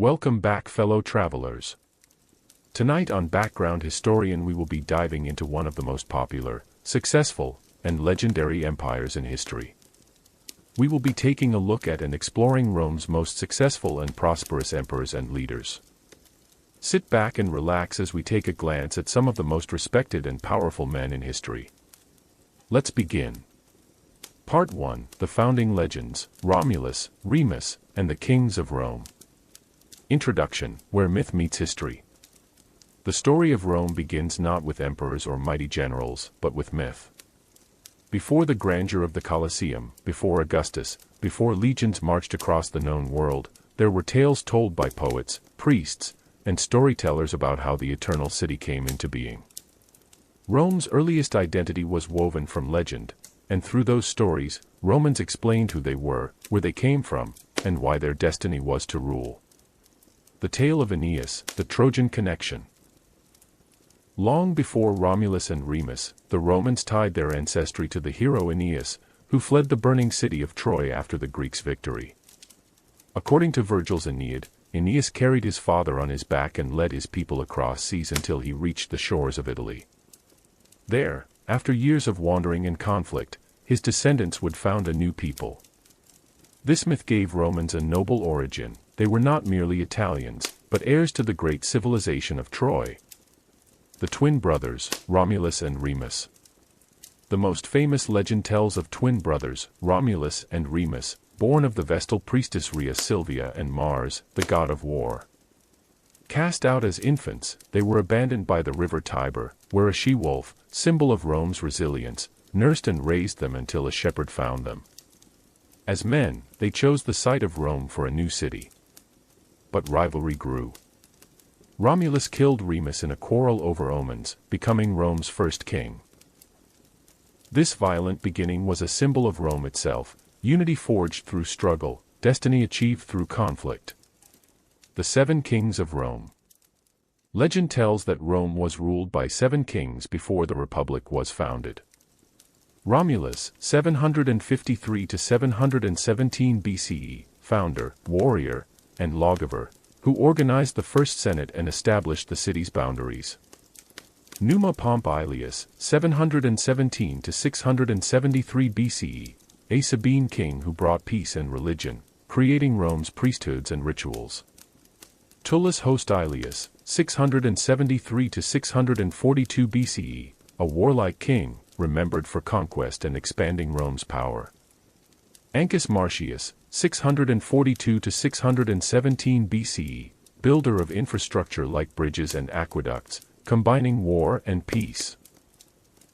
Welcome back, fellow travelers. Tonight on Background Historian we will be diving into one of the most popular, successful, and legendary empires in history. We will be taking a look at and exploring Rome's most successful and prosperous emperors and leaders. Sit back and relax as we take a glance at some of the most respected and powerful men in history. Let's begin. Part 1: The Founding Legends, Romulus, Remus, and the Kings of Rome. Introduction, where myth meets history. The story of Rome begins not with emperors or mighty generals, but with myth. Before the grandeur of the Colosseum, before Augustus, before legions marched across the known world, there were tales told by poets, priests, and storytellers about how the eternal city came into being. Rome's earliest identity was woven from legend, and through those stories, Romans explained who they were, where they came from, and why their destiny was to rule. The tale of Aeneas, the Trojan connection. Long before Romulus and Remus, the Romans tied their ancestry to the hero Aeneas, who fled the burning city of Troy after the Greeks' victory. According to Virgil's Aeneid, Aeneas carried his father on his back and led his people across seas until he reached the shores of Italy. There, after years of wandering and conflict, his descendants would found a new people. This myth gave Romans a noble origin. They were not merely Italians, but heirs to the great civilization of Troy. The twin brothers, Romulus and Remus. The most famous legend tells of twin brothers, Romulus and Remus, born of the Vestal priestess Rhea Silvia and Mars, the god of war. Cast out as infants, they were abandoned by the river Tiber, where a she-wolf, symbol of Rome's resilience, nursed and raised them until a shepherd found them. As men, they chose the site of Rome for a new city. But rivalry grew. Romulus killed Remus in a quarrel over omens, becoming Rome's first king. This violent beginning was a symbol of Rome itself, unity forged through struggle, destiny achieved through conflict. The 7 Kings of Rome. Legend tells that Rome was ruled by 7 kings before the Republic was founded. Romulus, 753 to 717 BCE, founder, warrior, and lawgiver, who organized the first Senate and established the city's boundaries. Numa Pompilius, 717 to 673 BCE, a Sabine king who brought peace and religion, creating Rome's priesthoods and rituals. Tullus Hostilius, 673 to 642 BCE, a warlike king, remembered for conquest and expanding Rome's power. Ancus Marcius, 642 to 617 BCE, builder of infrastructure like bridges and aqueducts, combining war and peace.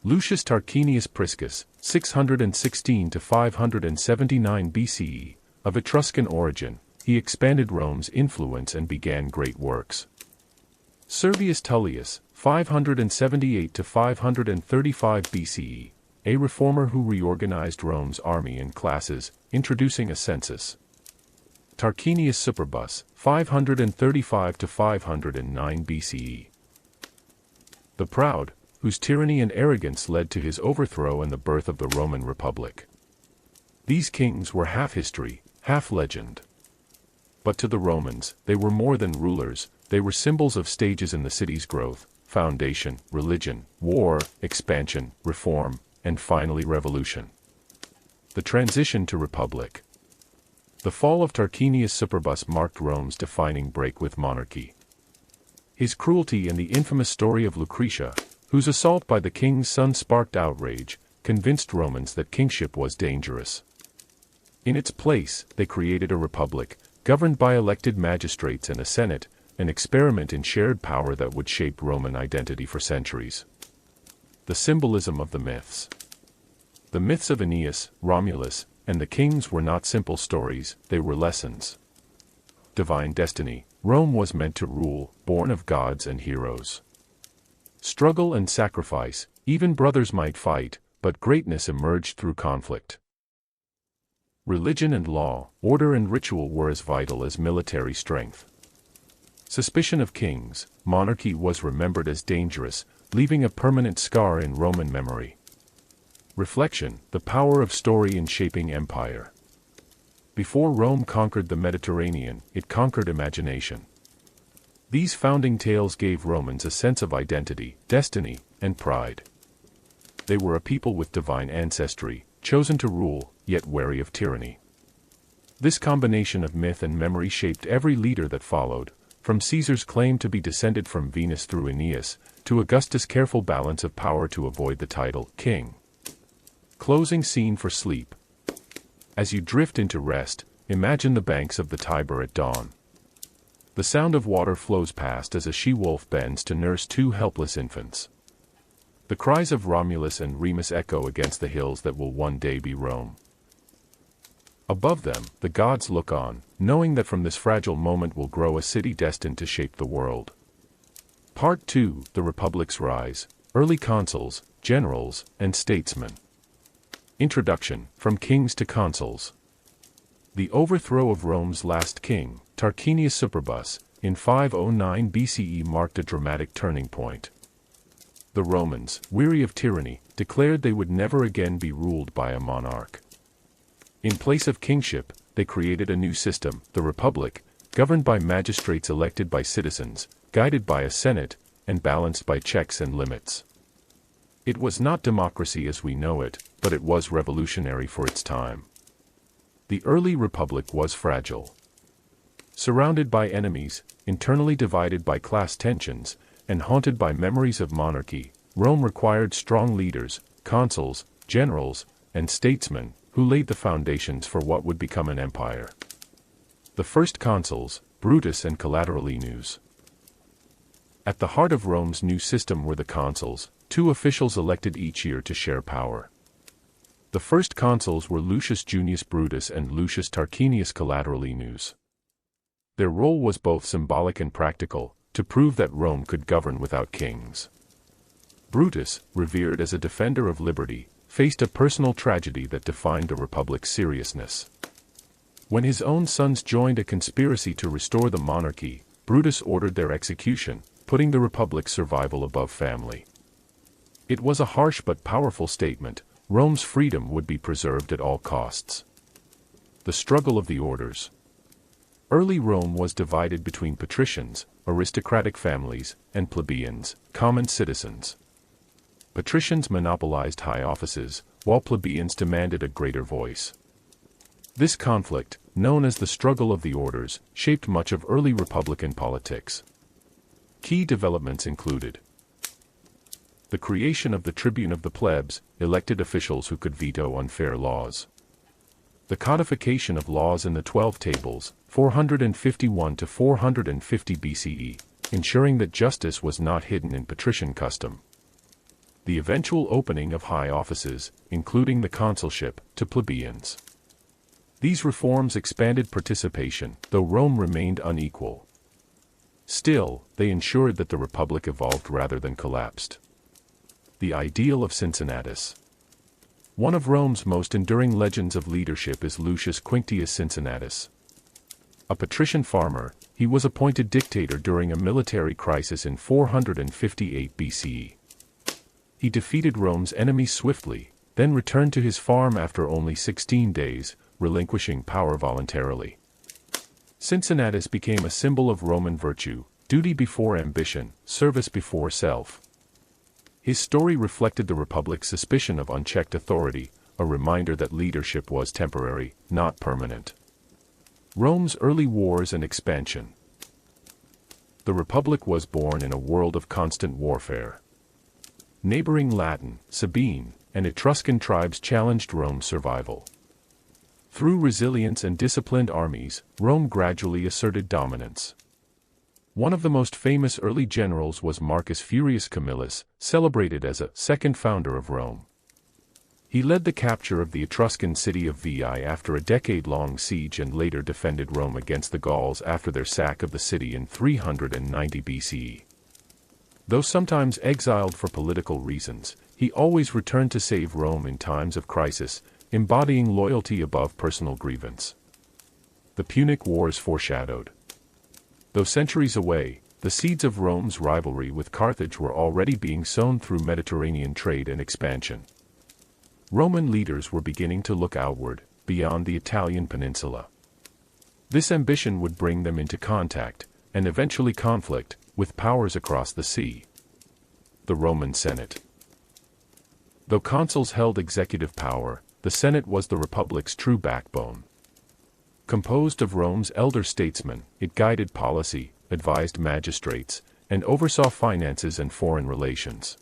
Lucius Tarquinius Priscus, 616 to 579 BCE, of Etruscan origin, he expanded Rome's influence and began great works. Servius Tullius, 578 to 535 BCE, a reformer who reorganized Rome's army in classes, introducing a census. Tarquinius Superbus, 535 to 509 BCE. The proud, whose tyranny and arrogance led to his overthrow and the birth of the Roman Republic. These kings were half history, half legend. But to the Romans, they were more than rulers, they were symbols of stages in the city's growth, foundation, religion, war, expansion, reform, and finally revolution. The transition to republic. The fall of Tarquinius Superbus marked Rome's defining break with monarchy. His cruelty and the infamous story of Lucretia, whose assault by the king's son sparked outrage, convinced Romans that kingship was dangerous. In its place, they created a republic, governed by elected magistrates and a senate, an experiment in shared power that would shape Roman identity for centuries. The symbolism of the myths. The myths of Aeneas, Romulus, and the kings were not simple stories, they were lessons. Divine destiny, Rome was meant to rule, born of gods and heroes. Struggle and sacrifice, even brothers might fight, but greatness emerged through conflict. Religion and law, order and ritual were as vital as military strength. Suspicion of kings, monarchy was remembered as dangerous, leaving a permanent scar in Roman memory. Reflection, the power of story in shaping empire. Before Rome conquered the Mediterranean, it conquered imagination. These founding tales gave Romans a sense of identity, destiny, and pride. They were a people with divine ancestry, chosen to rule, yet wary of tyranny. This combination of myth and memory shaped every leader that followed, from Caesar's claim to be descended from Venus through Aeneas, to Augustus' careful balance of power to avoid the title king. Closing scene for sleep. As you drift into rest, imagine the banks of the Tiber at dawn. The sound of water flows past as a she-wolf bends to nurse two helpless infants. The cries of Romulus and Remus echo against the hills that will one day be Rome. Above them, the gods look on, knowing that from this fragile moment will grow a city destined to shape the world. Part 2: The Republic's Rise, Early Consuls, Generals, and Statesmen. Introduction: From Kings to Consuls. The overthrow of Rome's last king, Tarquinius Superbus, in 509 BCE marked a dramatic turning point. The Romans, weary of tyranny, declared they would never again be ruled by a monarch. In place of kingship, they created a new system, the Republic, governed by magistrates elected by citizens, guided by a Senate, and balanced by checks and limits. It was not democracy as we know it, but it was revolutionary for its time. The early republic was fragile. Surrounded by enemies, internally divided by class tensions, and haunted by memories of monarchy, Rome required strong leaders, consuls, generals, and statesmen, who laid the foundations for what would become an empire. The first consuls, Brutus and Collateralinius. At the heart of Rome's new system were the consuls, two officials elected each year to share power. The first consuls were Lucius Junius Brutus and Lucius Tarquinius Collateralinius. Their role was both symbolic and practical, to prove that Rome could govern without kings. Brutus, revered as a defender of liberty, faced a personal tragedy that defined the Republic's seriousness. When his own sons joined a conspiracy to restore the monarchy, Brutus ordered their execution, putting the Republic's survival above family. It was a harsh but powerful statement: Rome's freedom would be preserved at all costs. The struggle of the orders. Early Rome was divided between patricians, aristocratic families, and plebeians, common citizens. Patricians monopolized high offices, while plebeians demanded a greater voice. This conflict, known as the struggle of the orders, shaped much of early republican politics. Key developments included the creation of the tribune of the plebs, elected officials who could veto unfair laws. The codification of laws in the 12 Tables, 451 to 450 BCE, ensuring that justice was not hidden in patrician custom. The eventual opening of high offices, including the consulship, to plebeians. These reforms expanded participation, though Rome remained unequal. Still, they ensured that the Republic evolved rather than collapsed. The ideal of Cincinnatus. One of Rome's most enduring legends of leadership is Lucius Quinctius Cincinnatus. A patrician farmer, he was appointed dictator during a military crisis in 458 BCE. He defeated Rome's enemies swiftly, then returned to his farm after only 16 days, relinquishing power voluntarily. Cincinnatus became a symbol of Roman virtue, duty before ambition, service before self. His story reflected the Republic's suspicion of unchecked authority, a reminder that leadership was temporary, not permanent. Rome's early wars and expansion. The Republic was born in a world of constant warfare. Neighboring Latin, Sabine, and Etruscan tribes challenged Rome's survival. Through resilience and disciplined armies, Rome gradually asserted dominance. One of the most famous early generals was Marcus Furius Camillus, celebrated as a second founder of Rome. He led the capture of the Etruscan city of Veii after a decade-long siege and later defended Rome against the Gauls after their sack of the city in 390 BCE. Though sometimes exiled for political reasons, he always returned to save Rome in times of crisis, embodying loyalty above personal grievance. The Punic Wars foreshadowed. Though centuries away, the seeds of Rome's rivalry with Carthage were already being sown through Mediterranean trade and expansion. Roman leaders were beginning to look outward, beyond the Italian peninsula. This ambition would bring them into contact, and eventually conflict, with powers across the sea. The Roman Senate. Though consuls held executive power, the Senate was the Republic's true backbone. Composed of Rome's elder statesmen, it guided policy, advised magistrates, and oversaw finances and foreign relations.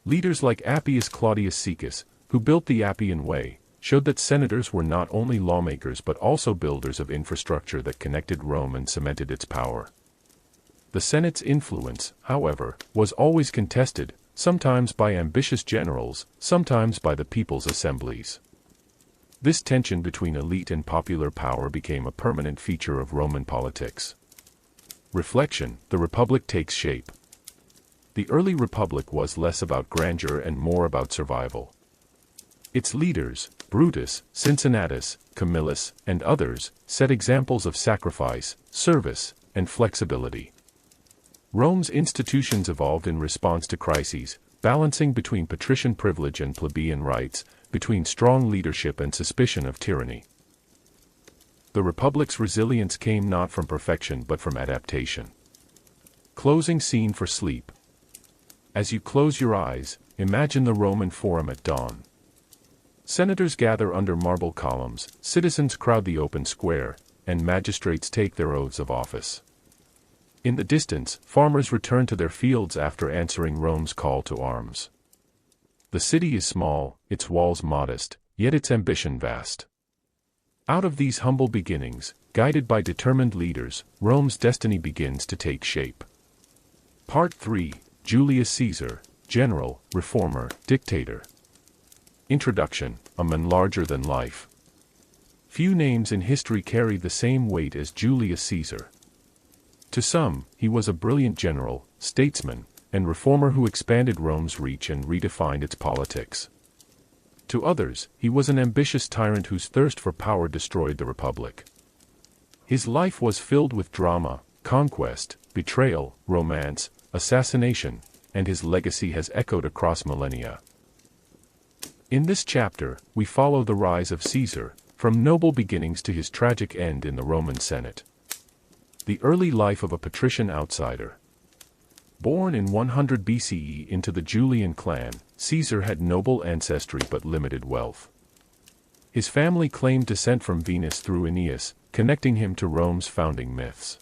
Leaders like Appius Claudius Caecus, who built the Appian Way, showed that senators were not only lawmakers but also builders of infrastructure that connected Rome and cemented its power. The Senate's influence, however, was always contested, sometimes by ambitious generals, sometimes by the people's assemblies. This tension between elite and popular power became a permanent feature of Roman politics. Reflection: the Republic takes shape. The early Republic was less about grandeur and more about survival. Its leaders, Brutus, Cincinnatus, Camillus, and others, set examples of sacrifice, service, and flexibility. Rome's institutions evolved in response to crises, balancing between patrician privilege and plebeian rights, between strong leadership and suspicion of tyranny. The Republic's resilience came not from perfection but from adaptation. Closing scene for sleep. As you close your eyes, imagine the Roman Forum at dawn. Senators gather under marble columns, citizens crowd the open square, and magistrates take their oaths of office. In the distance, farmers return to their fields after answering Rome's call to arms. The city is small, its walls modest, yet its ambition vast. Out of these humble beginnings, guided by determined leaders, Rome's destiny begins to take shape. Part 3: Julius Caesar, General, Reformer, Dictator. Introduction: a man larger than life. Few names in history carry the same weight as Julius Caesar. To some, he was a brilliant general, statesman, and reformer who expanded Rome's reach and redefined its politics. To others, he was an ambitious tyrant whose thirst for power destroyed the Republic. His life was filled with drama, conquest, betrayal, romance, assassination, and his legacy has echoed across millennia. In this chapter, we follow the rise of Caesar, from noble beginnings to his tragic end in the Roman Senate. The early life of a patrician outsider. Born in 100 BCE into the Julian clan, Caesar had noble ancestry but limited wealth. His family claimed descent from Venus through Aeneas, connecting him to Rome's founding myths.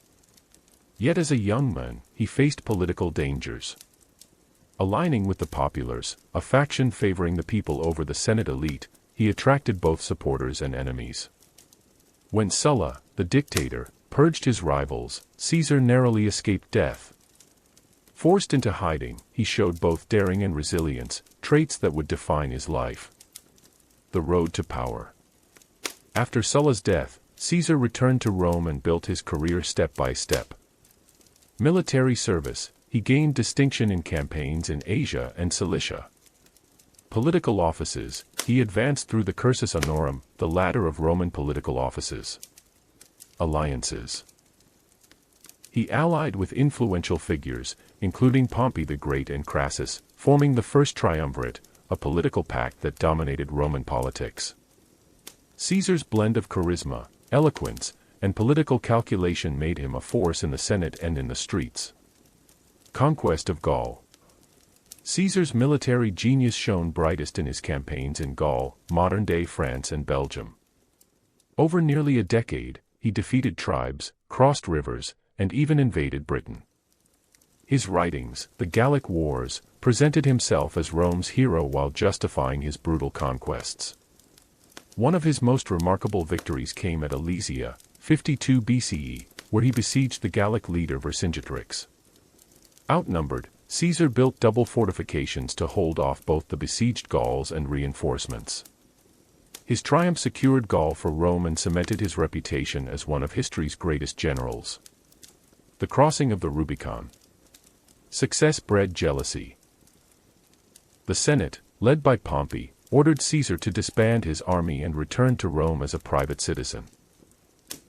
Yet as a young man, he faced political dangers. Aligning with the populares, a faction favoring the people over the Senate elite, he attracted both supporters and enemies. When Sulla, the dictator, purged his rivals, Caesar narrowly escaped death. Forced into hiding, he showed both daring and resilience, traits that would define his life. The road to power. After Sulla's death, Caesar returned to Rome and built his career step by step. Military service, he gained distinction in campaigns in Asia and Cilicia. Political offices, he advanced through the cursus honorum, the ladder of Roman political offices. Alliances. He allied with influential figures, including Pompey the Great and Crassus, forming the First Triumvirate, a political pact that dominated Roman politics. Caesar's blend of charisma, eloquence, and political calculation made him a force in the Senate and in the streets. Conquest of Gaul. Caesar's military genius shone brightest in his campaigns in Gaul, modern-day France and Belgium. Over nearly a decade, he defeated tribes, crossed rivers, and even invaded Britain. His writings, the Gallic Wars, presented himself as Rome's hero while justifying his brutal conquests. One of his most remarkable victories came at Alesia, 52 BCE, where he besieged the Gallic leader Vercingetorix. Outnumbered, Caesar built double fortifications to hold off both the besieged Gauls and reinforcements. His triumph secured Gaul for Rome and cemented his reputation as one of history's greatest generals. The crossing of the Rubicon. Success bred jealousy. The Senate, led by Pompey, ordered Caesar to disband his army and return to Rome as a private citizen.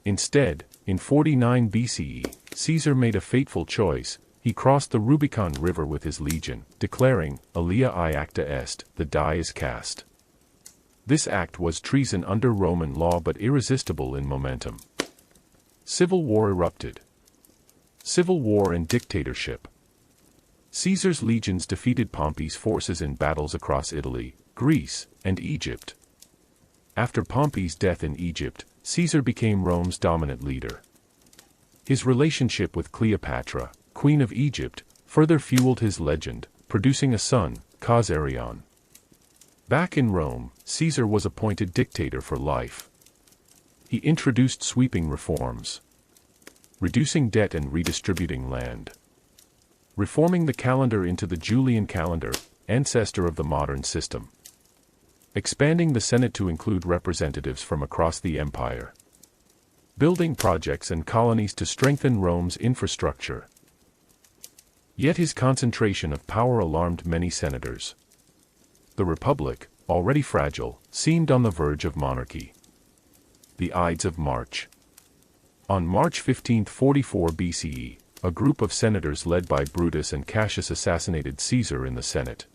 Instead, in 49 BCE, Caesar made a fateful choice. He crossed the Rubicon River with his legion, declaring, "Alia acta est," the die is cast. This act was treason under Roman law but irresistible in momentum. Civil war erupted. Civil war and dictatorship. Caesar's legions defeated Pompey's forces in battles across Italy, Greece, and Egypt. After Pompey's death in Egypt, Caesar became Rome's dominant leader. His relationship with Cleopatra, Queen of Egypt, further fueled his legend, producing a son, Caesarion. Back in Rome, Caesar was appointed dictator for life. He introduced sweeping reforms, reducing debt and redistributing land, reforming the calendar into the Julian calendar, ancestor of the modern system, expanding the Senate to include representatives from across the empire, building projects and colonies to strengthen Rome's infrastructure. Yet his concentration of power alarmed many senators. The Republic, already fragile, seemed on the verge of monarchy. The Ides of March. On March 15, 44 BCE, a group of senators led by Brutus and Cassius assassinated Caesar in the Senate.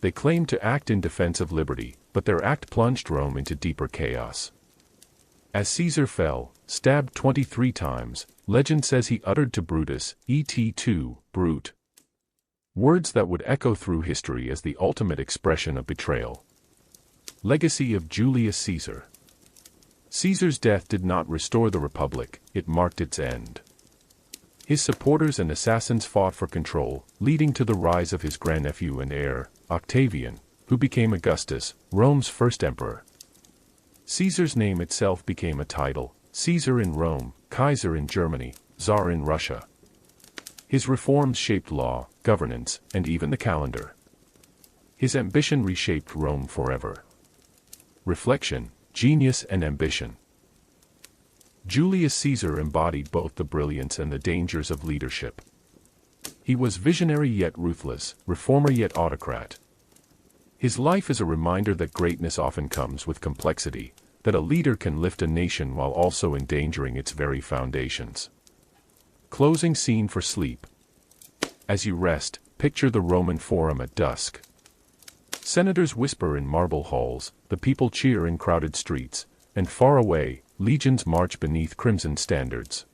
They claimed to act in defense of liberty, but their act plunged Rome into deeper chaos. As Caesar fell, stabbed 23 times, legend says he uttered to Brutus, "Et Brute," words that would echo through history as the ultimate expression of betrayal. Legacy of Julius Caesar. Caesar's death did not restore the Republic, it marked its end. His supporters and assassins fought for control, leading to the rise of his grandnephew and heir, Octavian, who became Augustus, Rome's first emperor. Caesar's name itself became a title: Caesar in Rome, Kaiser in Germany, Tsar in Russia. His reforms shaped law, governance, and even the calendar. His ambition reshaped Rome forever. Reflection, genius and ambition. Julius Caesar embodied both the brilliance and the dangers of leadership. He was visionary yet ruthless, reformer yet autocrat. His life is a reminder that greatness often comes with complexity, that a leader can lift a nation while also endangering its very foundations. Closing scene for sleep. As you rest, picture the Roman Forum at dusk. Senators whisper in marble halls, the people cheer in crowded streets, and far away, legions march beneath crimson standards.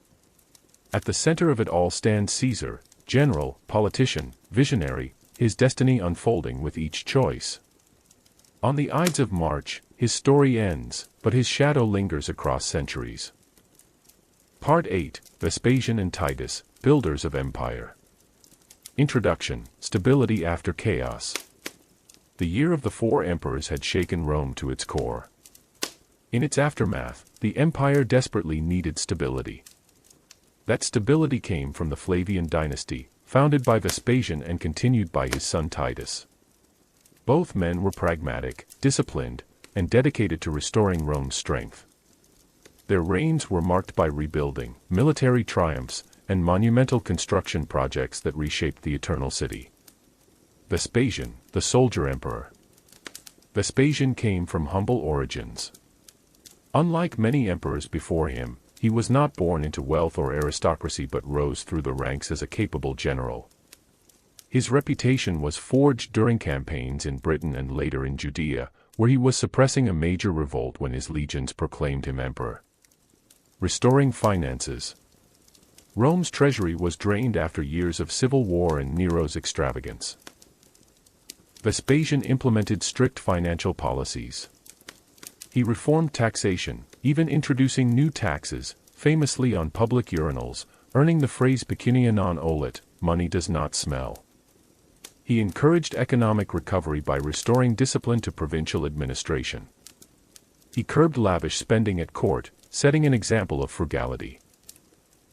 At the center of it all stands Caesar, general, politician, visionary, his destiny unfolding with each choice. On the Ides of March, his story ends, but his shadow lingers across centuries. Part 8, Vespasian and Titus, Builders of Empire. Introduction, Stability after Chaos. The year of the four emperors had shaken Rome to its core. In its aftermath, the empire desperately needed stability. That stability came from the Flavian dynasty, founded by Vespasian and continued by his son Titus. Both men were pragmatic, disciplined, and dedicated to restoring Rome's strength. Their reigns were marked by rebuilding, military triumphs, and monumental construction projects that reshaped the Eternal City. Vespasian, the soldier emperor. Vespasian came from humble origins. Unlike many emperors before him, he was not born into wealth or aristocracy but rose through the ranks as a capable general. His reputation was forged during campaigns in Britain and later in Judea, where he was suppressing a major revolt when his legions proclaimed him emperor. Restoring finances. Rome's treasury was drained after years of civil war and Nero's extravagance. Vespasian implemented strict financial policies. He reformed taxation, even introducing new taxes, famously on public urinals, earning the phrase pecunia non olet, money does not smell. He encouraged economic recovery by restoring discipline to provincial administration. He curbed lavish spending at court, setting an example of frugality.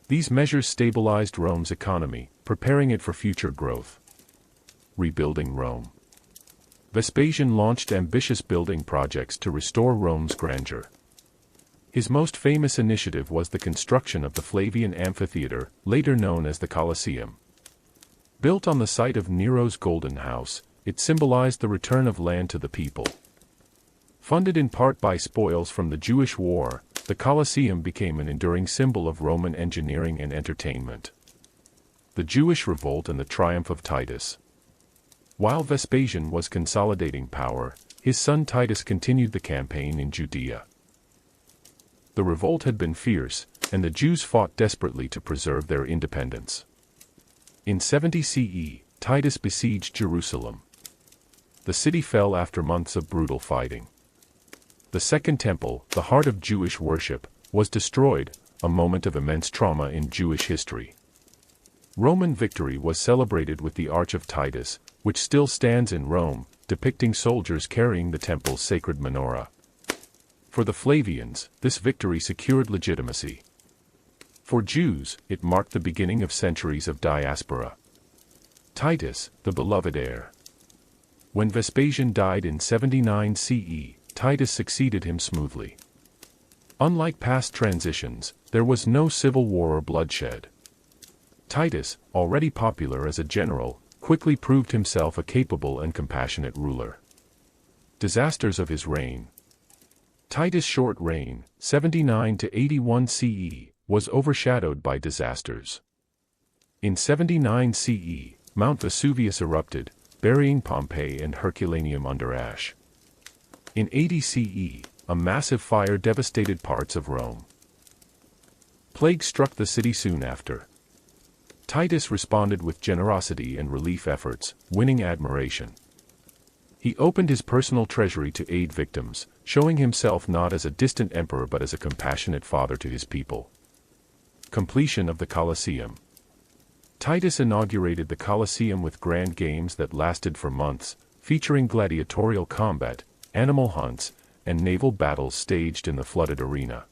These measures stabilized Rome's economy, preparing it for future growth. Rebuilding Rome. Vespasian launched ambitious building projects to restore Rome's grandeur. His most famous initiative was the construction of the Flavian Amphitheater, later known as the Colosseum. Built on the site of Nero's Golden House, it symbolized the return of land to the people. Funded in part by spoils from the Jewish War, the Colosseum became an enduring symbol of Roman engineering and entertainment. The Jewish Revolt and the triumph of Titus. While Vespasian was consolidating power, his son Titus continued the campaign in Judea. The revolt had been fierce, and the Jews fought desperately to preserve their independence. In 70 CE, Titus besieged Jerusalem. The city fell after months of brutal fighting. The Second Temple, the heart of Jewish worship, was destroyed, a moment of immense trauma in Jewish history. Roman victory was celebrated with the Arch of Titus, which still stands in Rome, depicting soldiers carrying the temple's sacred menorah. For the Flavians, this victory secured legitimacy. For Jews, it marked the beginning of centuries of diaspora. Titus, the beloved heir. When Vespasian died in 79 CE, Titus succeeded him smoothly. Unlike past transitions, there was no civil war or bloodshed. Titus, already popular as a general, quickly proved himself a capable and compassionate ruler. Disasters of his reign. Titus' short reign, 79 to 81 CE, was overshadowed by disasters. In 79 CE, Mount Vesuvius erupted, burying Pompeii and Herculaneum under ash. In 80 CE, a massive fire devastated parts of Rome. Plague struck the city soon after. Titus responded with generosity and relief efforts, winning admiration. He opened his personal treasury to aid victims, showing himself not as a distant emperor but as a compassionate father to his people. Completion of the Colosseum. Titus inaugurated the Colosseum with grand games that lasted for months, featuring gladiatorial combat, animal hunts, and naval battles staged in the flooded arena.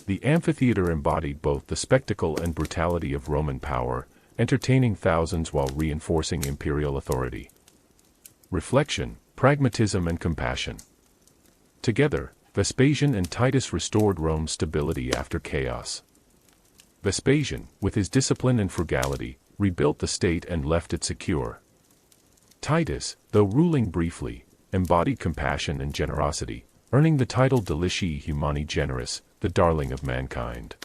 The amphitheater embodied both the spectacle and brutality of Roman power, entertaining thousands while reinforcing imperial authority. Reflection, pragmatism and compassion. Together, Vespasian and Titus restored Rome's stability after chaos. Vespasian, with his discipline and frugality, rebuilt the state and left it secure. Titus, though ruling briefly, embodied compassion and generosity, earning the title Deliciae Humani Generis, the darling of mankind.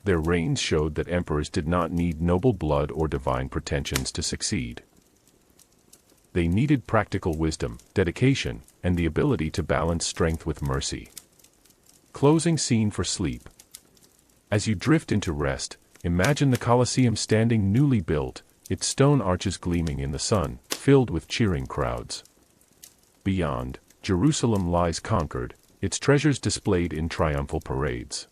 Their reigns showed that emperors did not need noble blood or divine pretensions to succeed. They needed practical wisdom, dedication, and the ability to balance strength with mercy. Closing scene for sleep. As you drift into rest, imagine the Colosseum standing newly built, its stone arches gleaming in the sun, filled with cheering crowds. Beyond, Jerusalem lies conquered, its treasures displayed in triumphal parades.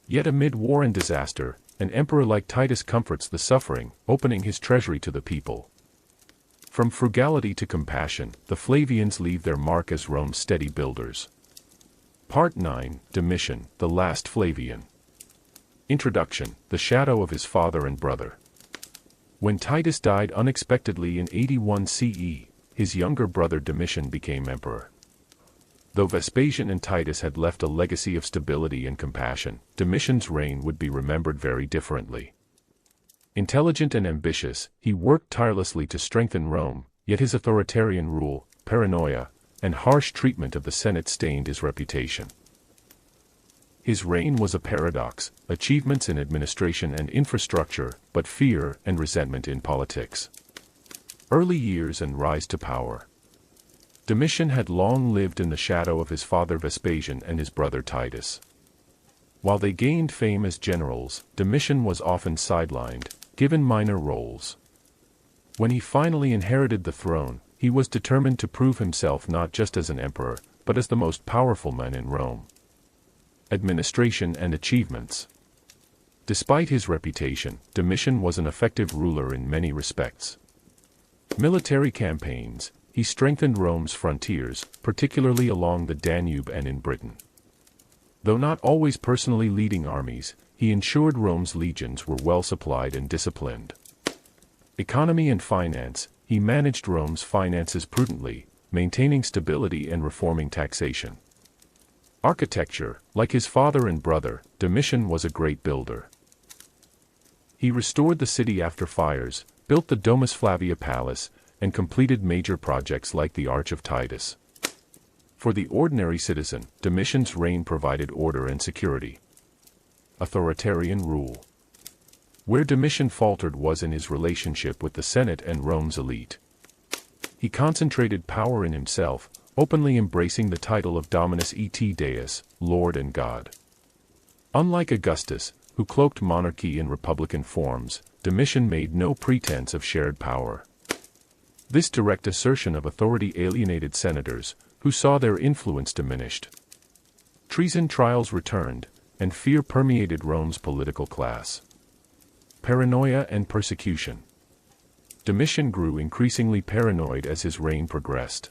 Yet amid war and disaster, an emperor like Titus comforts the suffering, opening his treasury to the people. From frugality to compassion, the Flavians leave their mark as Rome's steady builders. Part 9, Domitian, the last Flavian. Introduction, the shadow of his father and brother. When Titus died unexpectedly in 81 CE, his younger brother Domitian became emperor. Though Vespasian and Titus had left a legacy of stability and compassion, Domitian's reign would be remembered very differently. Intelligent and ambitious, he worked tirelessly to strengthen Rome, yet his authoritarian rule, paranoia, and harsh treatment of the Senate stained his reputation. His reign was a paradox, achievements in administration and infrastructure, but fear and resentment in politics. Early years and rise to power. Domitian had long lived in the shadow of his father Vespasian and his brother Titus. While they gained fame as generals, Domitian was often sidelined, given minor roles. When he finally inherited the throne, he was determined to prove himself not just as an emperor, but as the most powerful man in Rome. Administration and achievements. Despite his reputation, Domitian was an effective ruler in many respects. Military campaigns, he strengthened Rome's frontiers, particularly along the Danube and in Britain. Though not always personally leading armies, he ensured Rome's legions were well supplied and disciplined. Economy and finance, he managed Rome's finances prudently, maintaining stability and reforming taxation. Architecture, like his father and brother, Domitian was a great builder. He restored the city after fires, built the Domus Flavia Palace, and completed major projects like the Arch of Titus. For the ordinary citizen, Domitian's reign provided order and security. Authoritarian rule. Where Domitian faltered was in his relationship with the Senate and Rome's elite. He concentrated power in himself, openly embracing the title of Dominus et Deus, Lord and God. Unlike Augustus, who cloaked monarchy in republican forms, Domitian made no pretense of shared power. This direct assertion of authority alienated senators, who saw their influence diminished. Treason trials returned, and fear permeated Rome's political class. Paranoia and persecution. Domitian grew increasingly paranoid as his reign progressed.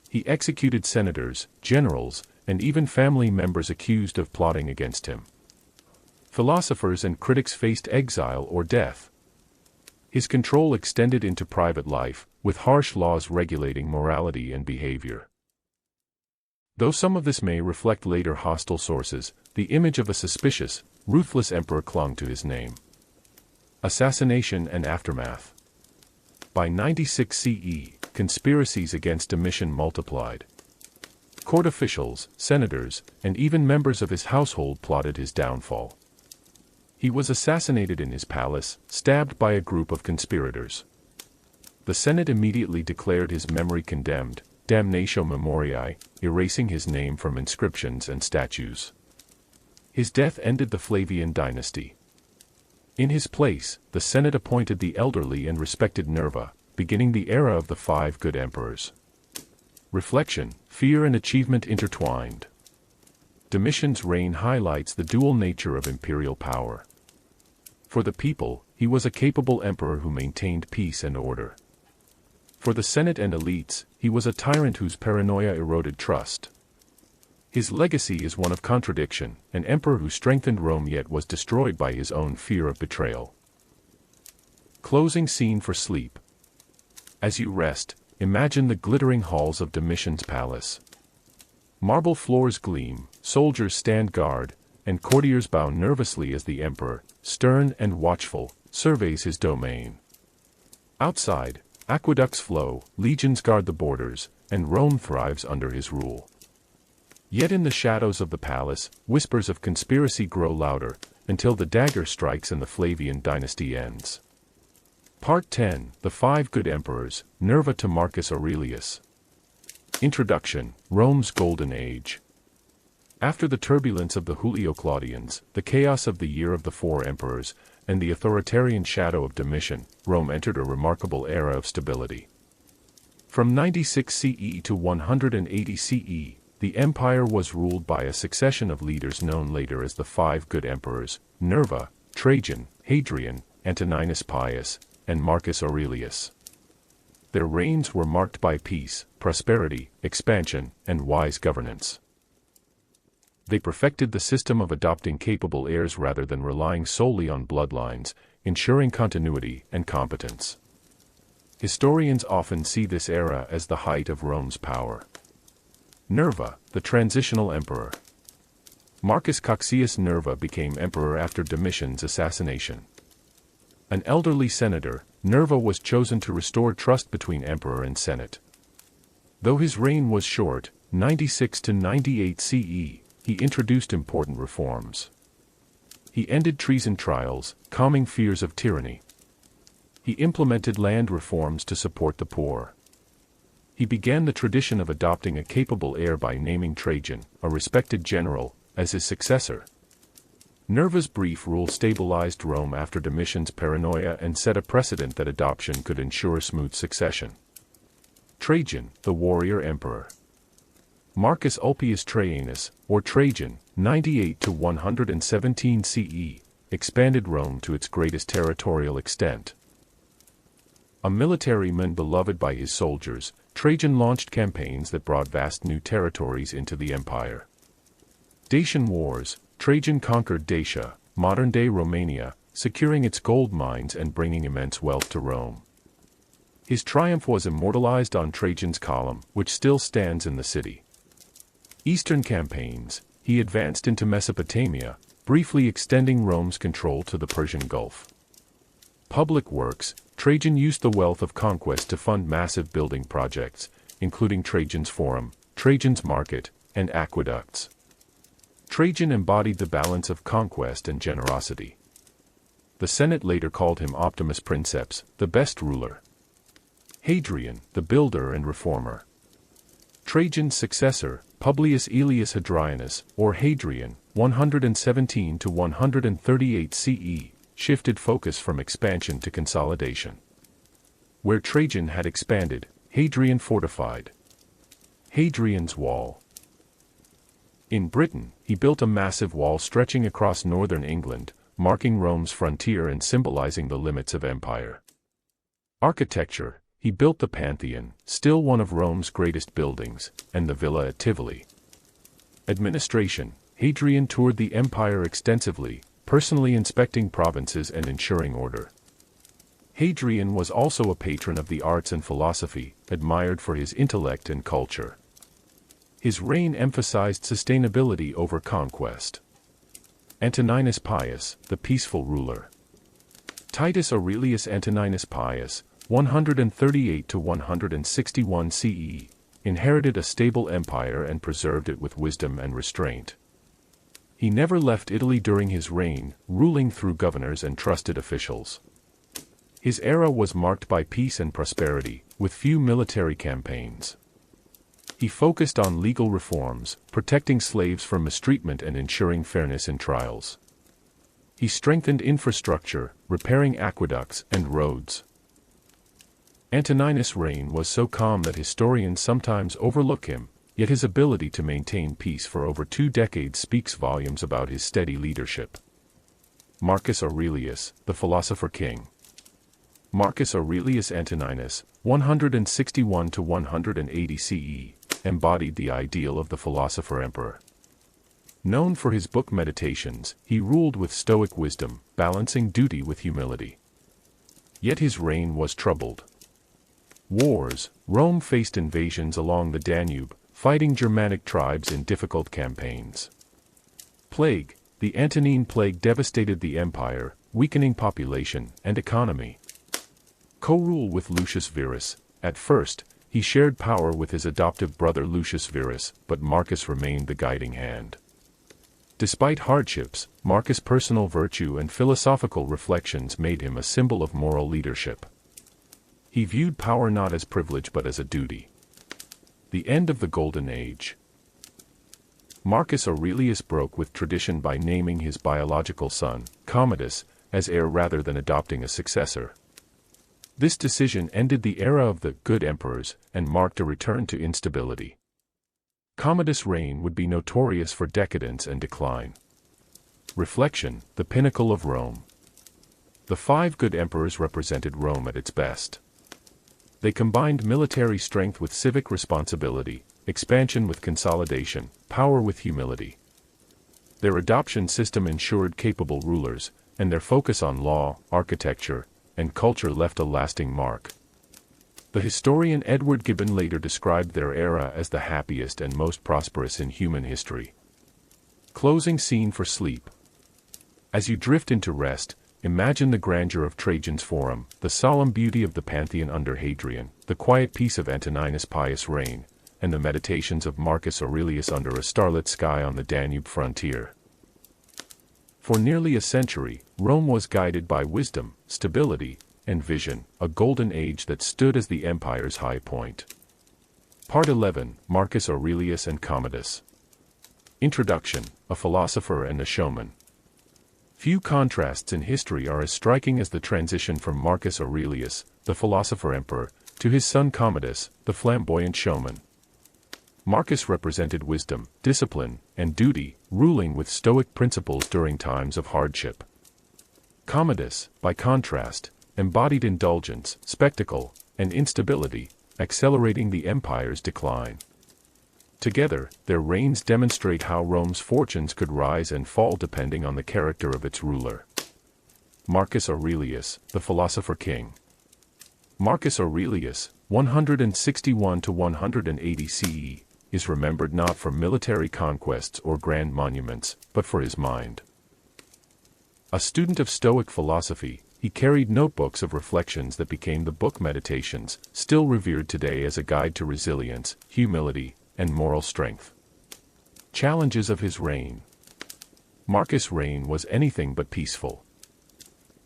He executed senators, generals, and even family members accused of plotting against him. Philosophers and critics faced exile or death. His control extended into private life, with harsh laws regulating morality and behavior. Though some of this may reflect later hostile sources, the image of a suspicious, ruthless emperor clung to his name. Assassination and aftermath. By 96 CE, conspiracies against Domitian multiplied. Court officials, senators, and even members of his household plotted his downfall. He was assassinated in his palace, stabbed by a group of conspirators. The Senate immediately declared his memory condemned, damnatio memoriae, erasing his name from inscriptions and statues. His death ended the Flavian dynasty. In his place, the Senate appointed the elderly and respected Nerva, beginning the era of the 5 good emperors. Reflection, fear and achievement intertwined. Domitian's reign highlights the dual nature of imperial power. For the people, he was a capable emperor who maintained peace and order. For the Senate and elites, he was a tyrant whose paranoia eroded trust. His legacy is one of contradiction, an emperor who strengthened Rome yet was destroyed by his own fear of betrayal. Closing scene for sleep. As you rest, imagine the glittering halls of Domitian's palace. Marble floors gleam, soldiers stand guard, and courtiers bow nervously as the emperor, stern and watchful, surveys his domain. Outside, aqueducts flow, legions guard the borders, and Rome thrives under his rule. Yet in the shadows of the palace, whispers of conspiracy grow louder, until the dagger strikes and the Flavian dynasty ends. Part 10, The 5 Good Emperors, Nerva to Marcus Aurelius. Introduction, Rome's Golden Age. After the turbulence of the Julio-Claudians, the chaos of the Year of the 4 Emperors, and the authoritarian shadow of Domitian, Rome entered a remarkable era of stability. From 96 CE to 180 CE, the empire was ruled by a succession of leaders known later as the 5 Good Emperors, Nerva, Trajan, Hadrian, Antoninus Pius, and Marcus Aurelius. Their reigns were marked by peace, prosperity, expansion, and wise governance. They perfected the system of adopting capable heirs rather than relying solely on bloodlines, ensuring continuity and competence. Historians often see this era as the height of Rome's power. Nerva, the transitional emperor. Marcus Cocceius Nerva became emperor after Domitian's assassination. An elderly senator, Nerva was chosen to restore trust between emperor and senate. Though his reign was short, 96 to 98 CE, he introduced important reforms. He ended treason trials, calming fears of tyranny. He implemented land reforms to support the poor. He began the tradition of adopting a capable heir by naming Trajan, a respected general, as his successor. Nerva's brief rule stabilized Rome after Domitian's paranoia and set a precedent that adoption could ensure smooth succession. Trajan, the warrior emperor. Marcus Ulpius Traianus, or Trajan, 98 to 117 CE, expanded Rome to its greatest territorial extent. A military man beloved by his soldiers, Trajan launched campaigns that brought vast new territories into the empire. Dacian Wars. Trajan conquered Dacia, modern-day Romania, securing its gold mines and bringing immense wealth to Rome. His triumph was immortalized on Trajan's column, which still stands in the city. Eastern campaigns. He advanced into Mesopotamia, briefly extending Rome's control to the Persian Gulf. Public works. Trajan used the wealth of conquest to fund massive building projects, including Trajan's Forum, Trajan's Market, and aqueducts. Trajan embodied the balance of conquest and generosity. The Senate later called him Optimus Princeps, the best ruler. Hadrian, the builder and reformer. Trajan's successor, Publius Aelius Hadrianus, or Hadrian, 117 to 138 CE, shifted focus from expansion to consolidation. Where Trajan had expanded, Hadrian fortified. Hadrian's Wall. In Britain, he built a massive wall stretching across northern England, marking Rome's frontier and symbolizing the limits of empire. Architecture, he built the Pantheon, still one of Rome's greatest buildings, and the Villa at Tivoli. Administration, Hadrian toured the empire extensively, personally inspecting provinces and ensuring order. Hadrian was also a patron of the arts and philosophy, admired for his intellect and culture. His reign emphasized sustainability over conquest. Antoninus Pius, the peaceful ruler. Titus Aurelius Antoninus Pius, 138 to 161 CE, inherited a stable empire and preserved it with wisdom and restraint. He never left Italy during his reign, ruling through governors and trusted officials. His era was marked by peace and prosperity, with few military campaigns. He focused on legal reforms, protecting slaves from mistreatment and ensuring fairness in trials. He strengthened infrastructure, repairing aqueducts and roads. Antoninus' reign was so calm that historians sometimes overlook him, yet his ability to maintain peace for over 2 decades speaks volumes about his steady leadership. Marcus Aurelius, the philosopher king. Marcus Aurelius Antoninus, 161 to 180 CE, embodied the ideal of the philosopher emperor. Known for his book Meditations, he ruled with stoic wisdom, balancing duty with humility. Yet his reign was troubled. Wars, Rome faced invasions along the Danube, fighting Germanic tribes in difficult campaigns. Plague, the Antonine Plague devastated the empire, weakening population and economy. Co-rule with Lucius Verus, at first, he shared power with his adoptive brother Lucius Verus, but Marcus remained the guiding hand. Despite hardships, Marcus' personal virtue and philosophical reflections made him a symbol of moral leadership. He viewed power not as privilege but as a duty. The end of the Golden Age. Marcus Aurelius broke with tradition by naming his biological son, Commodus, as heir rather than adopting a successor. This decision ended the era of the good emperors and marked a return to instability. Commodus' reign would be notorious for decadence and decline. Reflection, the pinnacle of Rome. The 5 good emperors represented Rome at its best. They combined military strength with civic responsibility, expansion with consolidation, power with humility. Their adoption system ensured capable rulers, and their focus on law, architecture, and culture left a lasting mark. The historian Edward Gibbon later described their era as the happiest and most prosperous in human history. Closing scene for sleep. As you drift into rest, imagine the grandeur of Trajan's Forum, the solemn beauty of the Pantheon under Hadrian, the quiet peace of Antoninus Pius' reign, and the meditations of Marcus Aurelius under a starlit sky on the Danube frontier. For nearly a century, Rome was guided by wisdom, stability, and vision, a golden age that stood as the empire's high point. Part 11, Marcus Aurelius and Commodus. Introduction, a philosopher and a showman. Few contrasts in history are as striking as the transition from Marcus Aurelius, the philosopher-emperor, to his son Commodus, the flamboyant showman. Marcus represented wisdom, discipline, and duty, ruling with stoic principles during times of hardship. Commodus, by contrast, embodied indulgence, spectacle, and instability, accelerating the empire's decline. Together, their reigns demonstrate how Rome's fortunes could rise and fall depending on the character of its ruler. Marcus Aurelius, the philosopher king. Marcus Aurelius, 161 to 180 CE, is remembered not for military conquests or grand monuments, but for his mind. A student of Stoic philosophy, he carried notebooks of reflections that became the book Meditations, still revered today as a guide to resilience, humility, and moral strength. Challenges of his reign. Marcus' reign was anything but peaceful.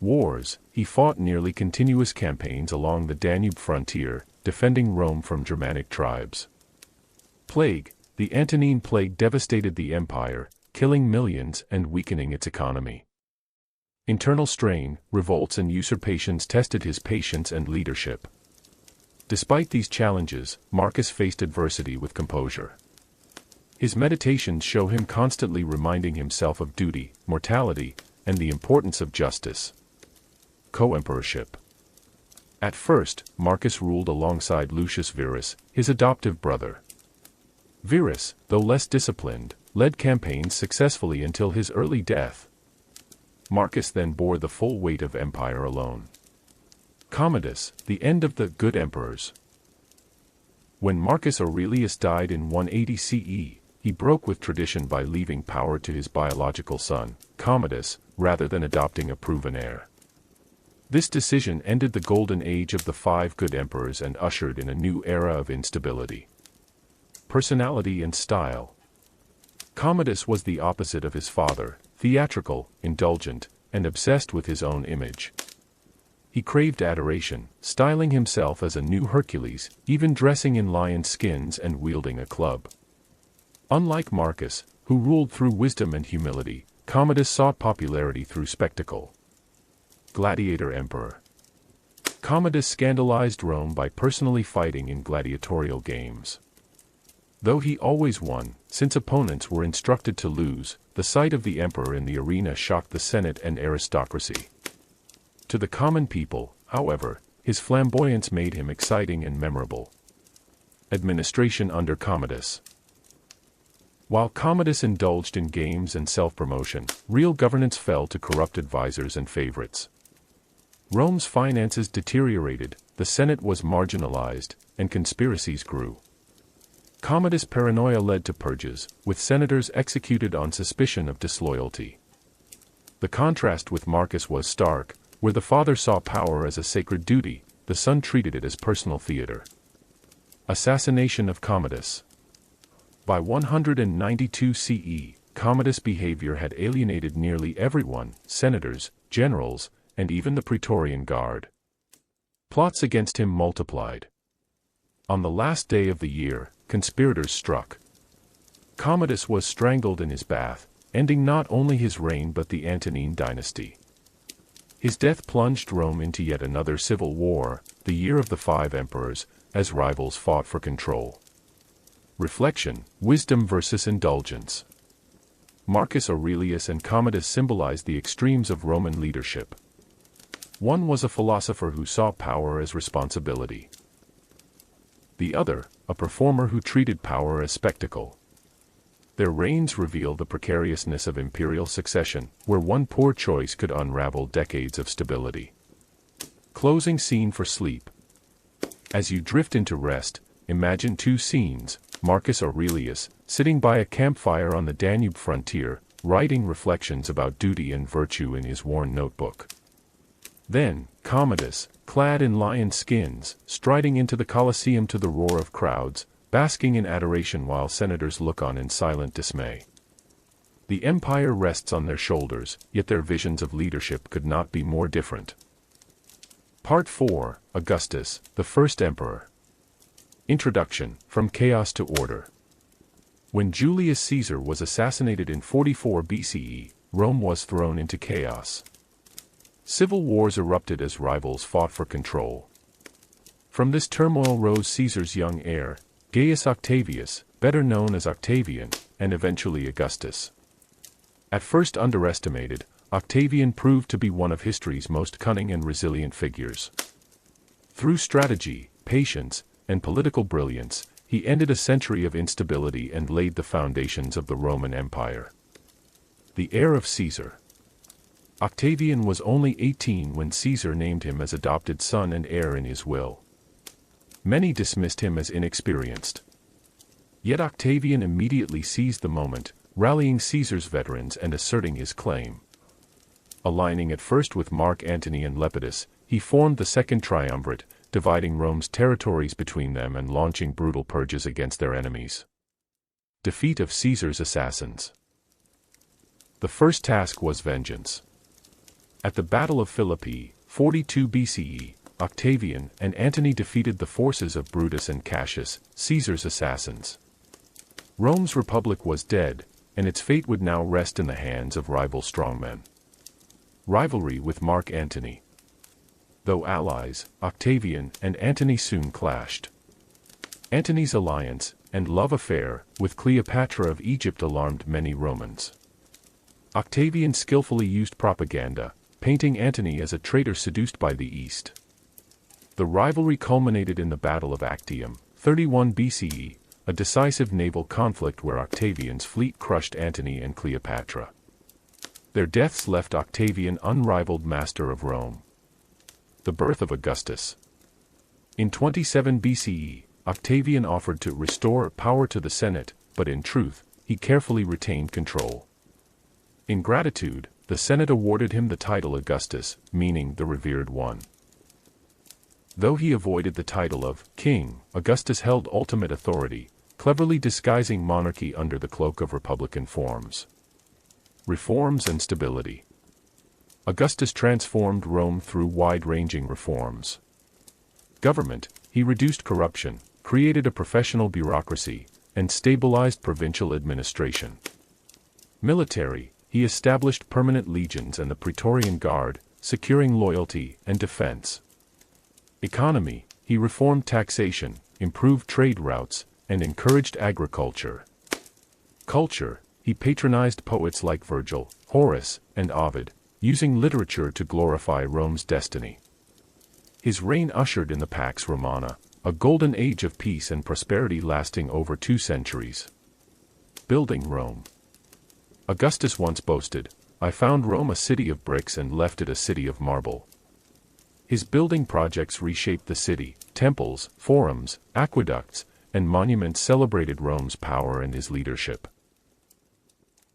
Wars, he fought nearly continuous campaigns along the Danube frontier, defending Rome from Germanic tribes. Plague, the Antonine Plague devastated the empire, killing millions and weakening its economy. Internal strain, revolts and usurpations tested his patience and leadership. Despite these challenges, Marcus faced adversity with composure. His meditations show him constantly reminding himself of duty, mortality, and the importance of justice. Co-emperorship. At first, Marcus ruled alongside Lucius Verus, his adoptive brother. Verus, though less disciplined, led campaigns successfully until his early death. Marcus then bore the full weight of empire alone. Commodus, the end of the good emperors. When Marcus Aurelius died in 180 CE, he broke with tradition by leaving power to his biological son, Commodus, rather than adopting a proven heir. This decision ended the golden age of the 5 good emperors and ushered in a new era of instability. Personality and style. Commodus was the opposite of his father, theatrical, indulgent, and obsessed with his own image. He craved adoration, styling himself as a new Hercules, even dressing in lion skins and wielding a club. Unlike Marcus, who ruled through wisdom and humility, Commodus sought popularity through spectacle. Gladiator Emperor. Commodus scandalized Rome by personally fighting in gladiatorial games. Though he always won, since opponents were instructed to lose, the sight of the emperor in the arena shocked the Senate and aristocracy. To the common people, however, his flamboyance made him exciting and memorable. Administration under Commodus. While Commodus indulged in games and self-promotion, real governance fell to corrupt advisors and favorites. Rome's finances deteriorated, the Senate was marginalized, and conspiracies grew. Commodus' paranoia led to purges, with senators executed on suspicion of disloyalty. The contrast with Marcus was stark, where the father saw power as a sacred duty, the son treated it as personal theater. Assassination of Commodus. By 192 CE, Commodus' behavior had alienated nearly everyone, senators, generals, and even the Praetorian Guard. Plots against him multiplied. On the last day of the year, conspirators struck. Commodus was strangled in his bath, ending not only his reign but the Antonine dynasty. His death plunged Rome into yet another civil war, the year of the 5 emperors, as rivals fought for control. Reflection, wisdom versus indulgence. Marcus Aurelius and Commodus symbolized the extremes of Roman leadership. One was a philosopher who saw power as responsibility. The other, a performer who treated power as spectacle. Their reigns reveal the precariousness of imperial succession, where one poor choice could unravel decades of stability. Closing scene for sleep. As you drift into rest, imagine 2 scenes: Marcus Aurelius, sitting by a campfire on the Danube frontier, writing reflections about duty and virtue in his worn notebook. Then, Commodus, clad in lion skins, striding into the Colosseum to the roar of crowds, basking in adoration while senators look on in silent dismay. The empire rests on their shoulders, yet their visions of leadership could not be more different. Part 4, Augustus, the First Emperor. Introduction, From Chaos to Order. When Julius Caesar was assassinated in 44 BCE, Rome was thrown into chaos. Civil wars erupted as rivals fought for control. From this turmoil rose Caesar's young heir, Gaius Octavius, better known as Octavian, and eventually Augustus. At first underestimated, Octavian proved to be one of history's most cunning and resilient figures. Through strategy, patience, and political brilliance, he ended a century of instability and laid the foundations of the Roman Empire. The heir of Caesar. Octavian was only 18 when Caesar named him as adopted son and heir in his will. Many dismissed him as inexperienced. Yet Octavian immediately seized the moment, rallying Caesar's veterans and asserting his claim. Aligning at first with Mark Antony and Lepidus, he formed the Second Triumvirate, dividing Rome's territories between them and launching brutal purges against their enemies. Defeat of Caesar's assassins. The first task was vengeance. At the Battle of Philippi, 42 BCE, Octavian and Antony defeated the forces of Brutus and Cassius, Caesar's assassins. Rome's republic was dead, and its fate would now rest in the hands of rival strongmen. Rivalry with Mark Antony. Though allies, Octavian and Antony soon clashed. Antony's alliance and love affair with Cleopatra of Egypt alarmed many Romans. Octavian skillfully used propaganda, painting Antony as a traitor seduced by the East. The rivalry culminated in the Battle of Actium, 31 BCE, a decisive naval conflict where Octavian's fleet crushed Antony and Cleopatra. Their deaths left Octavian unrivaled master of Rome. The birth of Augustus. In 27 BCE, Octavian offered to restore power to the Senate, but in truth, he carefully retained control. In gratitude, the Senate awarded him the title Augustus, meaning the revered one. Though he avoided the title of king, Augustus held ultimate authority, cleverly disguising monarchy under the cloak of republican forms. Reforms and stability. Augustus transformed Rome through wide-ranging reforms. Government, he reduced corruption, created a professional bureaucracy, and stabilized provincial administration. Military, he established permanent legions and the Praetorian Guard, securing loyalty and defense. Economy, he reformed taxation, improved trade routes, and encouraged agriculture. Culture, he patronized poets like Virgil, Horace, and Ovid, using literature to glorify Rome's destiny. His reign ushered in the Pax Romana, a golden age of peace and prosperity lasting over 2 centuries. Building Rome. Augustus once boasted, "I found Rome a city of bricks and left it a city of marble." His building projects reshaped the city. Temples, forums, aqueducts, and monuments celebrated Rome's power and his leadership.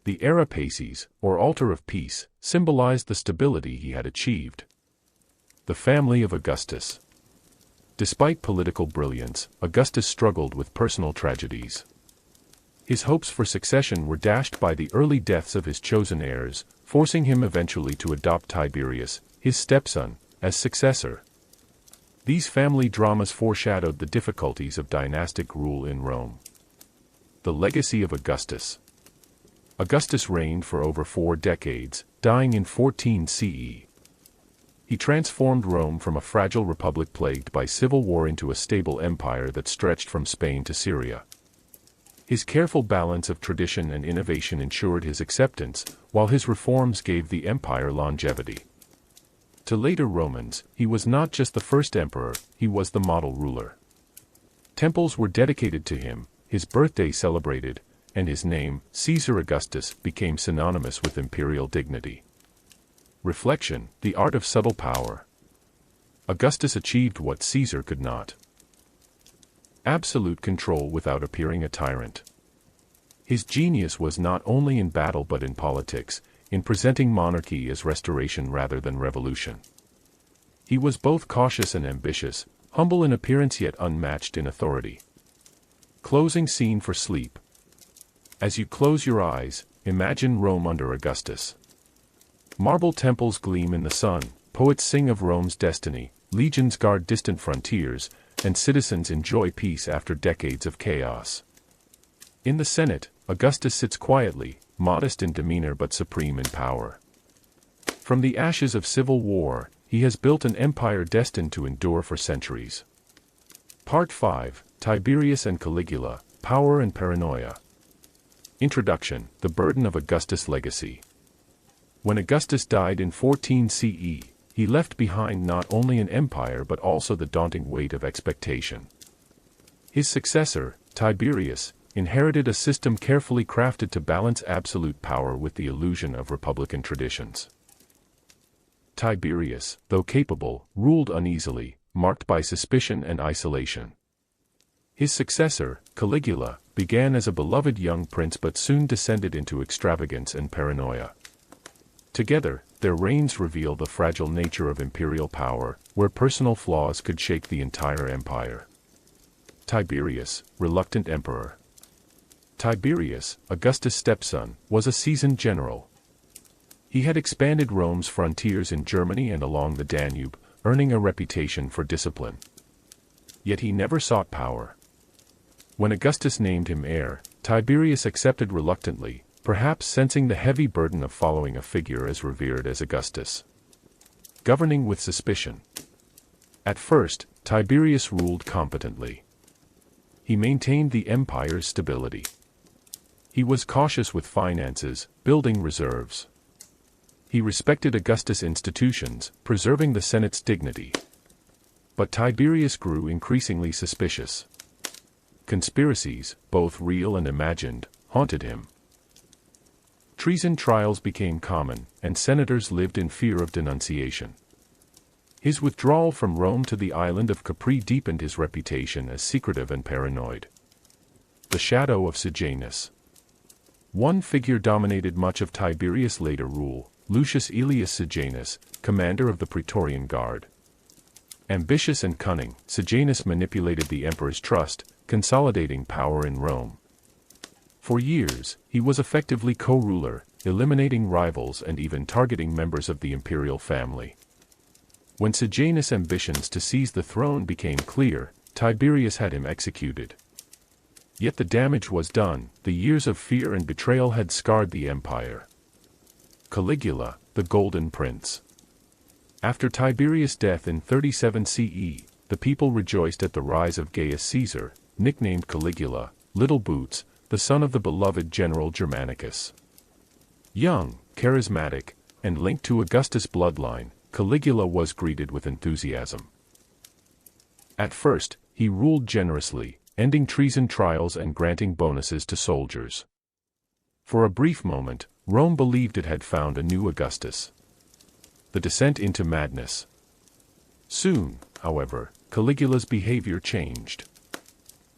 The Era Pacis, or Altar of Peace, symbolized the stability he had achieved. The family of Augustus. Despite political brilliance, Augustus struggled with personal tragedies. His hopes for succession were dashed by the early deaths of his chosen heirs, forcing him eventually to adopt Tiberius, his stepson, as successor. These family dramas foreshadowed the difficulties of dynastic rule in Rome. The legacy of Augustus. Augustus reigned for over 4 decades, dying in 14 CE. He transformed Rome from a fragile republic plagued by civil war into a stable empire that stretched from Spain to Syria. His careful balance of tradition and innovation ensured his acceptance, while his reforms gave the empire longevity. To later Romans, he was not just the first emperor, he was the model ruler. Temples were dedicated to him, his birthday celebrated, and his name, Caesar Augustus, became synonymous with imperial dignity. Reflection, the art of subtle power. Augustus achieved what Caesar could not. Absolute control without appearing a tyrant. His genius was not only in battle but in politics, in presenting monarchy as restoration rather than revolution. He was both cautious and ambitious, humble in appearance yet unmatched in authority. Closing scene for sleep. As you close your eyes, imagine Rome under Augustus. Marble temples gleam in the sun, poets sing of Rome's destiny, legions guard distant frontiers, and citizens enjoy peace after decades of chaos. In the Senate, Augustus sits quietly, modest in demeanor but supreme in power. From the ashes of civil war, he has built an empire destined to endure for centuries. Part 5, Tiberius and Caligula, Power and Paranoia. Introduction, the burden of Augustus' legacy. When Augustus died in 14 CE, he left behind not only an empire but also the daunting weight of expectation. His successor, Tiberius, inherited a system carefully crafted to balance absolute power with the illusion of republican traditions. Tiberius, though capable, ruled uneasily, marked by suspicion and isolation. His successor, Caligula, began as a beloved young prince but soon descended into extravagance and paranoia. Together, their reigns reveal the fragile nature of imperial power, where personal flaws could shake the entire empire. Tiberius, reluctant emperor. Tiberius, Augustus' stepson, was a seasoned general. He had expanded Rome's frontiers in Germany and along the Danube, earning a reputation for discipline. Yet he never sought power. When Augustus named him heir, Tiberius accepted reluctantly, perhaps sensing the heavy burden of following a figure as revered as Augustus. Governing with suspicion. At first, Tiberius ruled competently. He maintained the empire's stability. He was cautious with finances, building reserves. He respected Augustus' institutions, preserving the Senate's dignity. But Tiberius grew increasingly suspicious. Conspiracies, both real and imagined, haunted him. Treason trials became common, and senators lived in fear of denunciation. His withdrawal from Rome to the island of Capri deepened his reputation as secretive and paranoid. The shadow of Sejanus. One figure dominated much of Tiberius' later rule, Lucius Aelius Sejanus, commander of the Praetorian Guard. Ambitious and cunning, Sejanus manipulated the emperor's trust, consolidating power in Rome. For years, he was effectively co-ruler, eliminating rivals and even targeting members of the imperial family. When Sejanus' ambitions to seize the throne became clear, Tiberius had him executed. Yet the damage was done. The years of fear and betrayal had scarred the empire. Caligula, the Golden Prince. After Tiberius' death in 37 CE, the people rejoiced at the rise of Gaius Caesar, nicknamed Caligula, Little Boots, the son of the beloved general Germanicus. Young, charismatic, and linked to Augustus' bloodline, Caligula was greeted with enthusiasm. At first, he ruled generously, ending treason trials and granting bonuses to soldiers. For a brief moment, Rome believed it had found a new Augustus. The descent into madness. Soon, however, Caligula's behavior changed.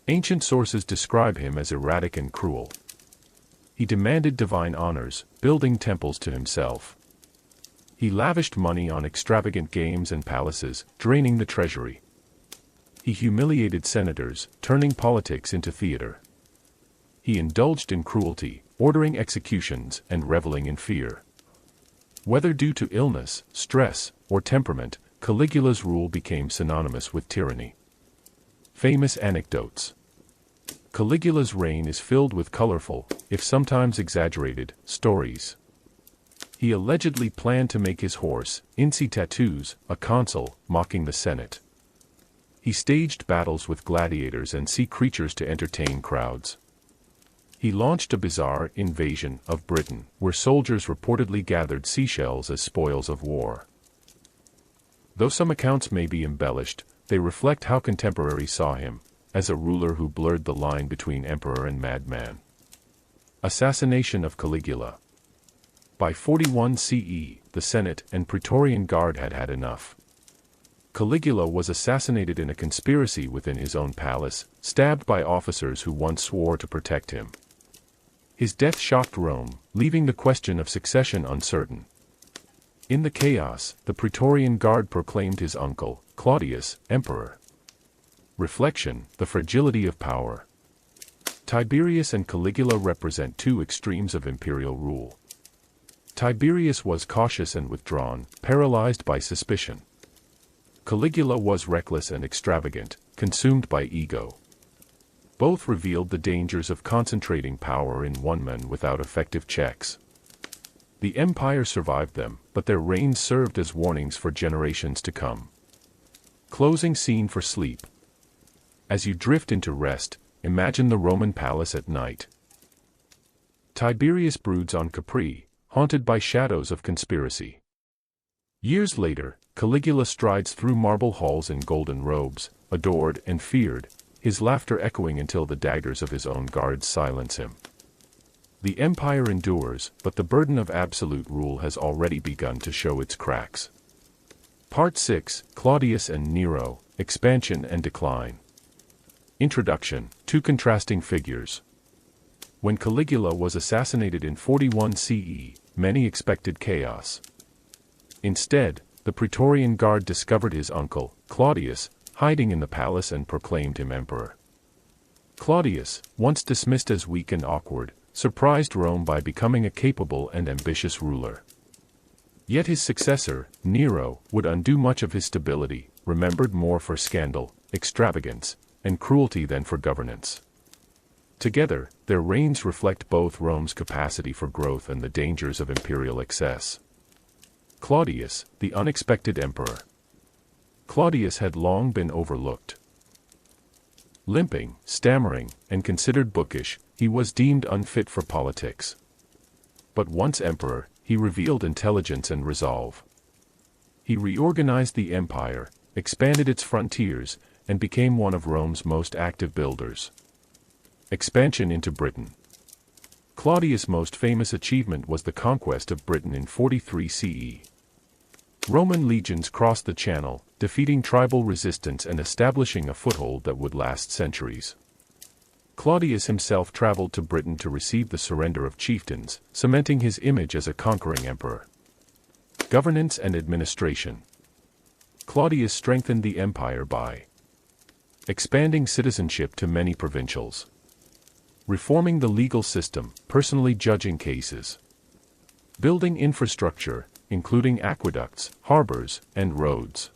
Ancient sources describe him as erratic and cruel. He demanded divine honors, building temples to himself. He lavished money on extravagant games and palaces, draining the treasury. He humiliated senators, turning politics into theater. He indulged in cruelty, ordering executions and reveling in fear. Whether due to illness, stress, or temperament, Caligula's rule became synonymous with tyranny. Famous anecdotes. Caligula's reign is filled with colorful, if sometimes exaggerated, stories. He allegedly planned to make his horse, Inci tattoos, a consul, mocking the Senate. He staged battles with gladiators and sea creatures to entertain crowds. He launched a bizarre invasion of Britain, where soldiers reportedly gathered seashells as spoils of war. Though some accounts may be embellished, they reflect how contemporaries saw him, as a ruler who blurred the line between emperor and madman. Assassination of Caligula. By 41 CE, the Senate and Praetorian Guard had had enough. Caligula was assassinated in a conspiracy within his own palace, stabbed by officers who once swore to protect him. His death shocked Rome, leaving the question of succession uncertain. In the chaos, the Praetorian Guard proclaimed his uncle, Claudius, emperor. Reflection: the fragility of power. Tiberius and Caligula represent two extremes of imperial rule. Tiberius was cautious and withdrawn, paralyzed by suspicion. Caligula was reckless and extravagant, consumed by ego. Both revealed the dangers of concentrating power in one man without effective checks. The empire survived them, but their reigns served as warnings for generations to come. Closing scene for sleep. As you drift into rest, imagine the Roman palace at night. Tiberius broods on Capri, haunted by shadows of conspiracy. Years later, Caligula strides through marble halls in golden robes, adored and feared, his laughter echoing until the daggers of his own guards silence him. The empire endures, but the burden of absolute rule has already begun to show its cracks. Part 6, Claudius and Nero, Expansion and Decline. Introduction: two contrasting figures. When Caligula was assassinated in 41 CE, many expected chaos. Instead, the Praetorian Guard discovered his uncle, Claudius, hiding in the palace and proclaimed him emperor. Claudius, once dismissed as weak and awkward, surprised Rome by becoming a capable and ambitious ruler. Yet his successor, Nero, would undo much of his stability, remembered more for scandal, extravagance, and cruelty than for governance. Together, their reigns reflect both Rome's capacity for growth and the dangers of imperial excess. Claudius, the unexpected emperor. Claudius had long been overlooked. Limping, stammering, and considered bookish, he was deemed unfit for politics. But once emperor, he revealed intelligence and resolve. He reorganized the empire, expanded its frontiers, and became one of Rome's most active builders. Expansion into Britain. Claudius' most famous achievement was the conquest of Britain in 43 CE. Roman legions crossed the Channel, defeating tribal resistance and establishing a foothold that would last centuries. Claudius himself traveled to Britain to receive the surrender of chieftains, cementing his image as a conquering emperor. Governance and administration. Claudius strengthened the empire by expanding citizenship to many provincials, reforming the legal system, personally judging cases, building infrastructure, including aqueducts, harbors, and roads.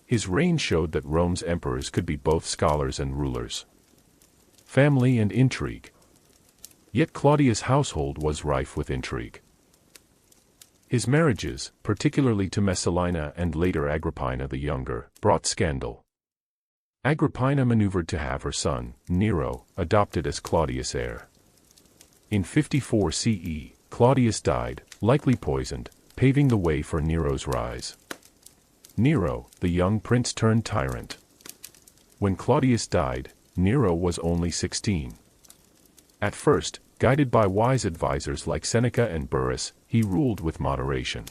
His reign showed that Rome's emperors could be both scholars and rulers. Family and intrigue. Yet Claudius' household was rife with intrigue. His marriages, particularly to Messalina and later Agrippina the Younger, brought scandal. Agrippina maneuvered to have her son, Nero, adopted as Claudius' heir. In 54 CE, Claudius died, likely poisoned, paving the way for Nero's rise. Nero, the young prince turned tyrant. When Claudius died, Nero was only 16. At first, guided by wise advisors like Seneca and Burrus, he ruled with moderation.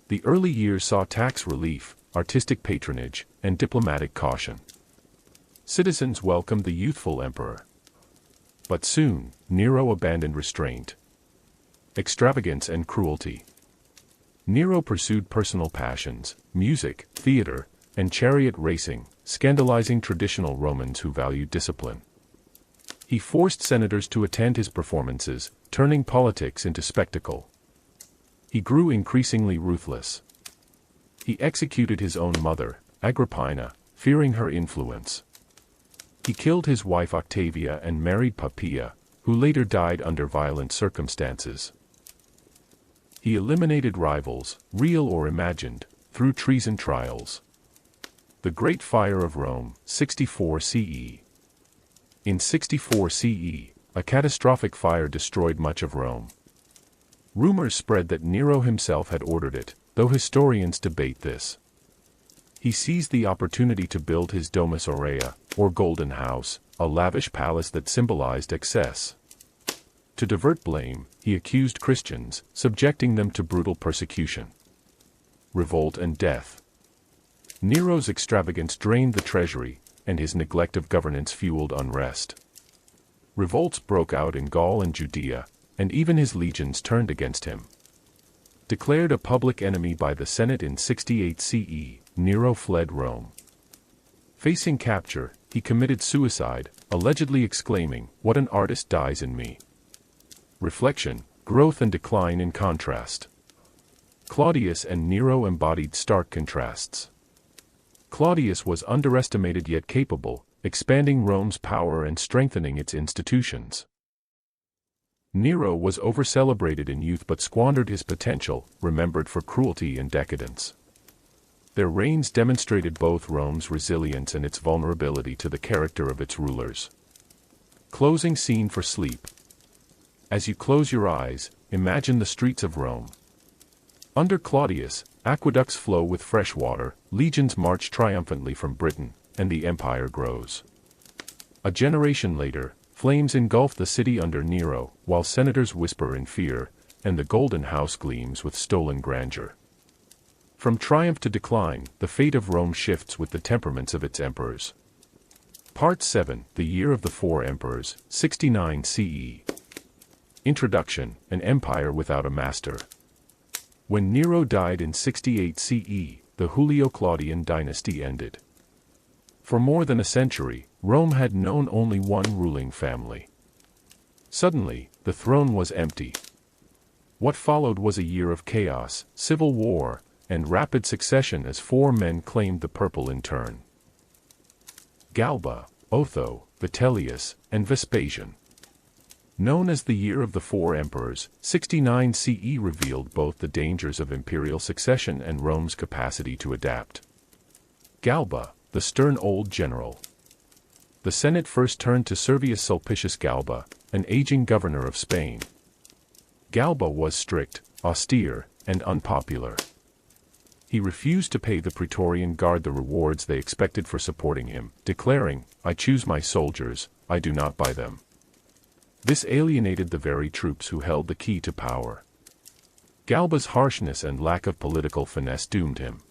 The early years saw tax relief, artistic patronage, and diplomatic caution. Citizens welcomed the youthful emperor. But soon, Nero abandoned restraint, extravagance and cruelty. Nero pursued personal passions, music, theater, and chariot racing, scandalizing traditional Romans who valued discipline. He forced senators to attend his performances, turning politics into spectacle. He grew increasingly ruthless. He executed his own mother, Agrippina, fearing her influence. He killed his wife Octavia and married Poppaea, who later died under violent circumstances. He eliminated rivals, real or imagined, through treason trials. The Great Fire of Rome, 64 CE. In 64 CE, a catastrophic fire destroyed much of Rome. Rumors spread that Nero himself had ordered it, though historians debate this. He seized the opportunity to build his Domus Aurea, or Golden House, a lavish palace that symbolized excess. To divert blame, he accused Christians, subjecting them to brutal persecution, revolt and death. Nero's extravagance drained the treasury, and his neglect of governance fueled unrest. Revolts broke out in Gaul and Judea, and even his legions turned against him. Declared a public enemy by the Senate in 68 CE, Nero fled Rome. Facing capture, he committed suicide, allegedly exclaiming, "What an artist dies in me." Reflection, growth and decline in contrast. Claudius and Nero embodied stark contrasts. Claudius was underestimated yet capable, expanding Rome's power and strengthening its institutions. Nero was over-celebrated in youth but squandered his potential, remembered for cruelty and decadence. Their reigns demonstrated both Rome's resilience and its vulnerability to the character of its rulers. Closing scene for sleep. As you close your eyes, imagine the streets of Rome. Under Claudius, aqueducts flow with fresh water, legions march triumphantly from Britain, and the empire grows. A generation later, flames engulf the city under Nero, while senators whisper in fear, and the Golden House gleams with stolen grandeur. From triumph to decline, the fate of Rome shifts with the temperaments of its emperors. Part 7, The Year of the Four Emperors, 69 CE. Introduction, An Empire Without a Master. When Nero died in 68 CE, the Julio-Claudian dynasty ended. For more than a century, Rome had known only one ruling family. Suddenly, the throne was empty. What followed was a year of chaos, civil war, and rapid succession as four men claimed the purple in turn. Galba, Otho, Vitellius, and Vespasian. Known as the Year of the Four Emperors, 69 CE revealed both the dangers of imperial succession and Rome's capacity to adapt. Galba, the stern old general. The Senate first turned to Servius Sulpicius Galba, an aging governor of Spain. Galba was strict, austere, and unpopular. He refused to pay the Praetorian Guard the rewards they expected for supporting him, declaring, "I choose my soldiers, I do not buy them." This alienated the very troops who held the key to power. Galba's harshness and lack of political finesse doomed him.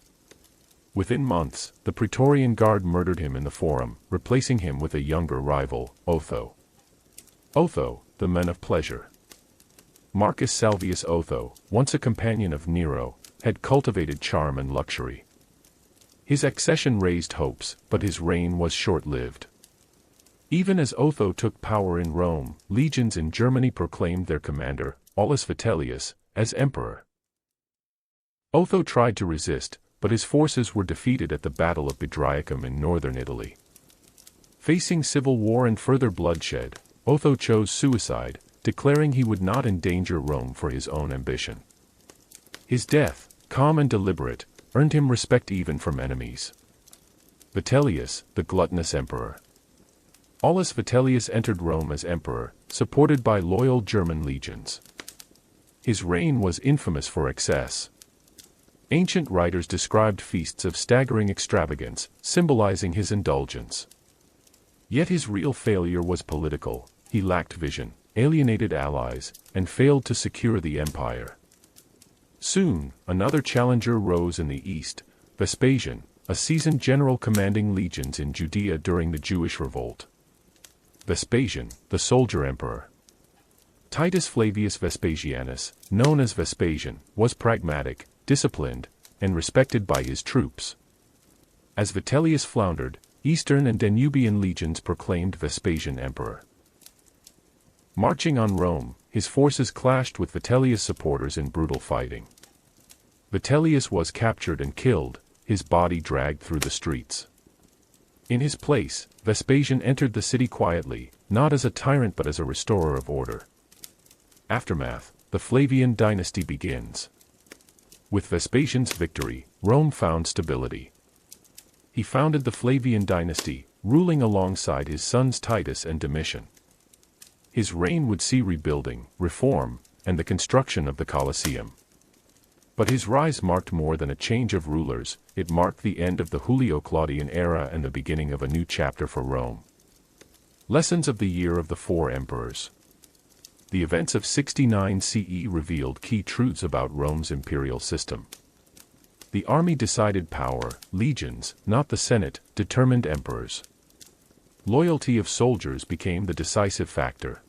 Within months, the Praetorian Guard murdered him in the Forum, replacing him with a younger rival, Otho. Otho, the man of pleasure. Marcus Salvius Otho, once a companion of Nero, had cultivated charm and luxury. His accession raised hopes, but his reign was short-lived. Even as Otho took power in Rome, legions in Germany proclaimed their commander, Aulus Vitellius, as emperor. Otho tried to resist, but his forces were defeated at the Battle of Bedriacum in northern Italy. Facing civil war and further bloodshed, Otho chose suicide, declaring he would not endanger Rome for his own ambition. His death, calm and deliberate, earned him respect even from enemies. Vitellius, the gluttonous emperor. Aulus Vitellius entered Rome as emperor, supported by loyal German legions. His reign was infamous for excess. Ancient writers described feasts of staggering extravagance, symbolizing his indulgence. Yet his real failure was political. He lacked vision, alienated allies, and failed to secure the empire. Soon, another challenger rose in the east, Vespasian, a seasoned general commanding legions in Judea during the Jewish revolt. Vespasian, the soldier emperor. Titus Flavius Vespasianus, known as Vespasian, was pragmatic, disciplined, and respected by his troops. As Vitellius floundered, Eastern and Danubian legions proclaimed Vespasian emperor. Marching on Rome, his forces clashed with Vitellius' supporters in brutal fighting. Vitellius was captured and killed, his body dragged through the streets. In his place, Vespasian entered the city quietly, not as a tyrant but as a restorer of order. Aftermath: the Flavian dynasty begins. With Vespasian's victory, Rome found stability. He founded the Flavian dynasty, ruling alongside his sons Titus and Domitian. His reign would see rebuilding, reform, and the construction of the Colosseum. But his rise marked more than a change of rulers, it marked the end of the Julio-Claudian era and the beginning of a new chapter for Rome. Lessons of the Year of the Four Emperors. The events of 69 CE revealed key truths about Rome's imperial system. The army decided power, legions, not the Senate, determined emperors. Loyalty of soldiers became the decisive factor.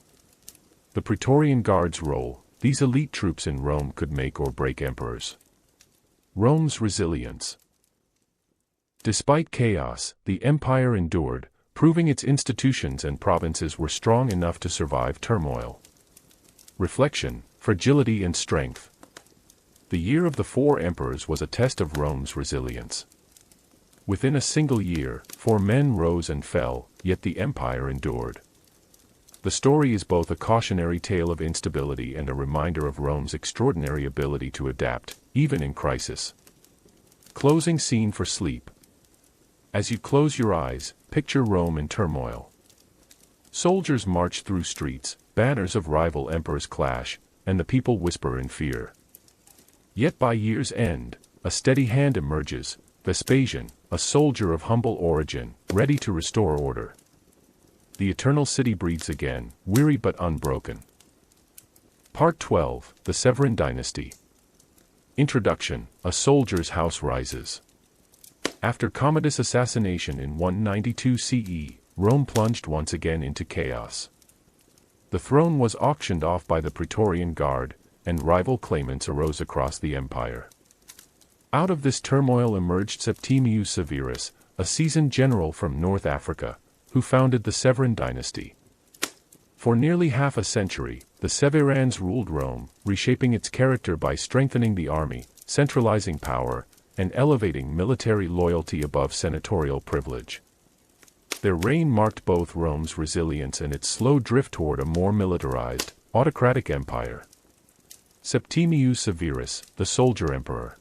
The Praetorian Guard's role: these elite troops in Rome could make or break emperors. Rome's resilience. Despite chaos, the empire endured, proving its institutions and provinces were strong enough to survive turmoil. Reflection, fragility and strength. The Year of the Four Emperors was a test of Rome's resilience. Within a single year, 4 men rose and fell, yet the empire endured. The story is both a cautionary tale of instability and a reminder of Rome's extraordinary ability to adapt, even in crisis. Closing scene for sleep. As you close your eyes, picture Rome in turmoil. Soldiers march through streets, banners of rival emperors clash, and the people whisper in fear. Yet by year's end, a steady hand emerges: Vespasian, a soldier of humble origin, ready to restore order. The eternal city breathes again, weary but unbroken. Part 12, The Severan Dynasty. Introduction: A soldier's house rises. After Commodus' assassination in 192 CE, Rome plunged once again into chaos. The throne was auctioned off by the Praetorian Guard, and rival claimants arose across the empire. Out of this turmoil emerged Septimius Severus, a seasoned general from North Africa, who founded the Severan dynasty. For nearly half a century, the Severans ruled Rome, reshaping its character by strengthening the army, centralizing power, and elevating military loyalty above senatorial privilege. Their reign marked both Rome's resilience and its slow drift toward a more militarized, autocratic empire. Septimius Severus, the soldier emperor.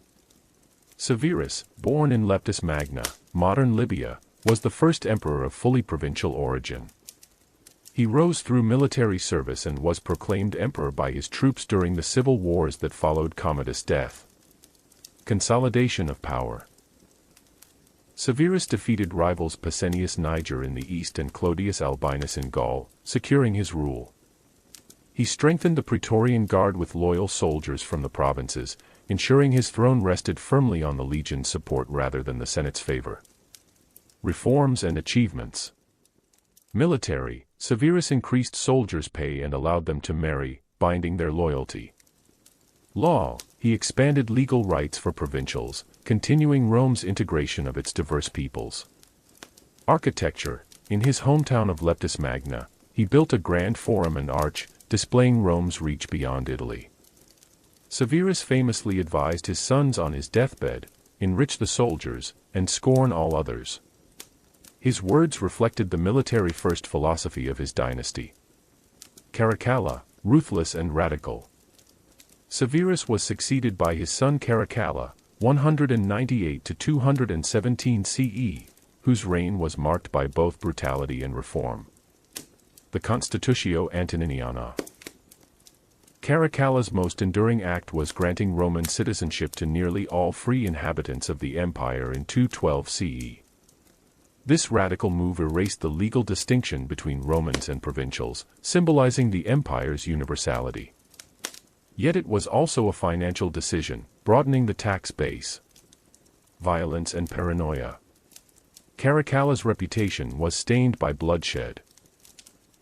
Severus, born in Leptis Magna, modern Libya, was the first emperor of fully provincial origin. He rose through military service and was proclaimed emperor by his troops during the civil wars that followed Commodus' death. Consolidation of power. Severus defeated rivals Pescennius Niger in the east and Clodius Albinus in Gaul, securing his rule. He strengthened the Praetorian Guard with loyal soldiers from the provinces, ensuring his throne rested firmly on the legion's support rather than the Senate's favor. Reforms and achievements. Military, Severus increased soldiers' pay and allowed them to marry, binding their loyalty. Law, he expanded legal rights for provincials, continuing Rome's integration of its diverse peoples. Architecture, in his hometown of Leptis Magna, he built a grand forum and arch, displaying Rome's reach beyond Italy. Severus famously advised his sons on his deathbed, enrich the soldiers, and scorn all others. His words reflected the military-first philosophy of his dynasty. Caracalla, ruthless and radical. Severus was succeeded by his son Caracalla, 198 to 217 CE, whose reign was marked by both brutality and reform. The Constitutio Antoniniana. Caracalla's most enduring act was granting Roman citizenship to nearly all free inhabitants of the empire in 212 CE. This radical move erased the legal distinction between Romans and provincials, symbolizing the empire's universality. Yet it was also a financial decision, broadening the tax base. Violence and paranoia. Caracalla's reputation was stained by bloodshed.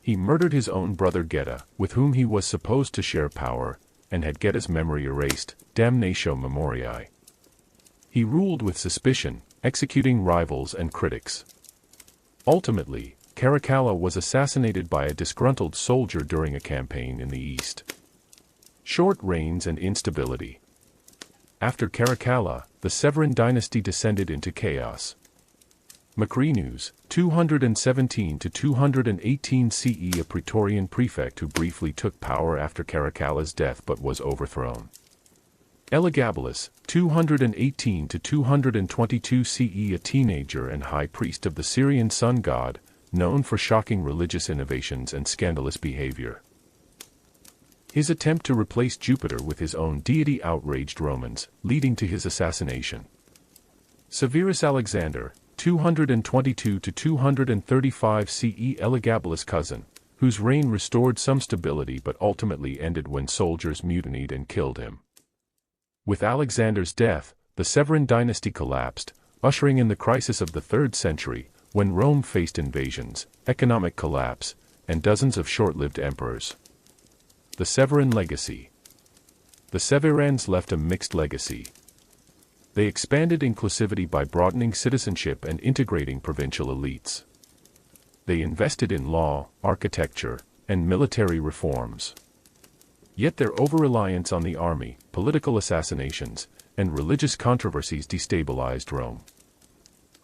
He murdered his own brother Geta, with whom he was supposed to share power, and had Geta's memory erased, damnatio memoriae. He ruled with suspicion, executing rivals and critics. Ultimately, Caracalla was assassinated by a disgruntled soldier during a campaign in the east. Short reigns and instability. After Caracalla, the Severan dynasty descended into chaos. Macrinus, 217 to 218 CE, a Praetorian prefect who briefly took power after Caracalla's death but was overthrown. Elagabalus, 218 to 222 CE, a teenager and high priest of the Syrian sun god, known for shocking religious innovations and scandalous behavior. His attempt to replace Jupiter with his own deity outraged Romans, leading to his assassination. Severus Alexander, 222 to 235 CE, Elagabalus' cousin, whose reign restored some stability but ultimately ended when soldiers mutinied and killed him. With Alexander's death, the Severan dynasty collapsed, ushering in the crisis of the 3rd century, when Rome faced invasions, economic collapse, and dozens of short-lived emperors. The Severan legacy. The Severans left a mixed legacy. They expanded inclusivity by broadening citizenship and integrating provincial elites. They invested in law, architecture, and military reforms. Yet their over-reliance on the army, political assassinations, and religious controversies destabilized Rome.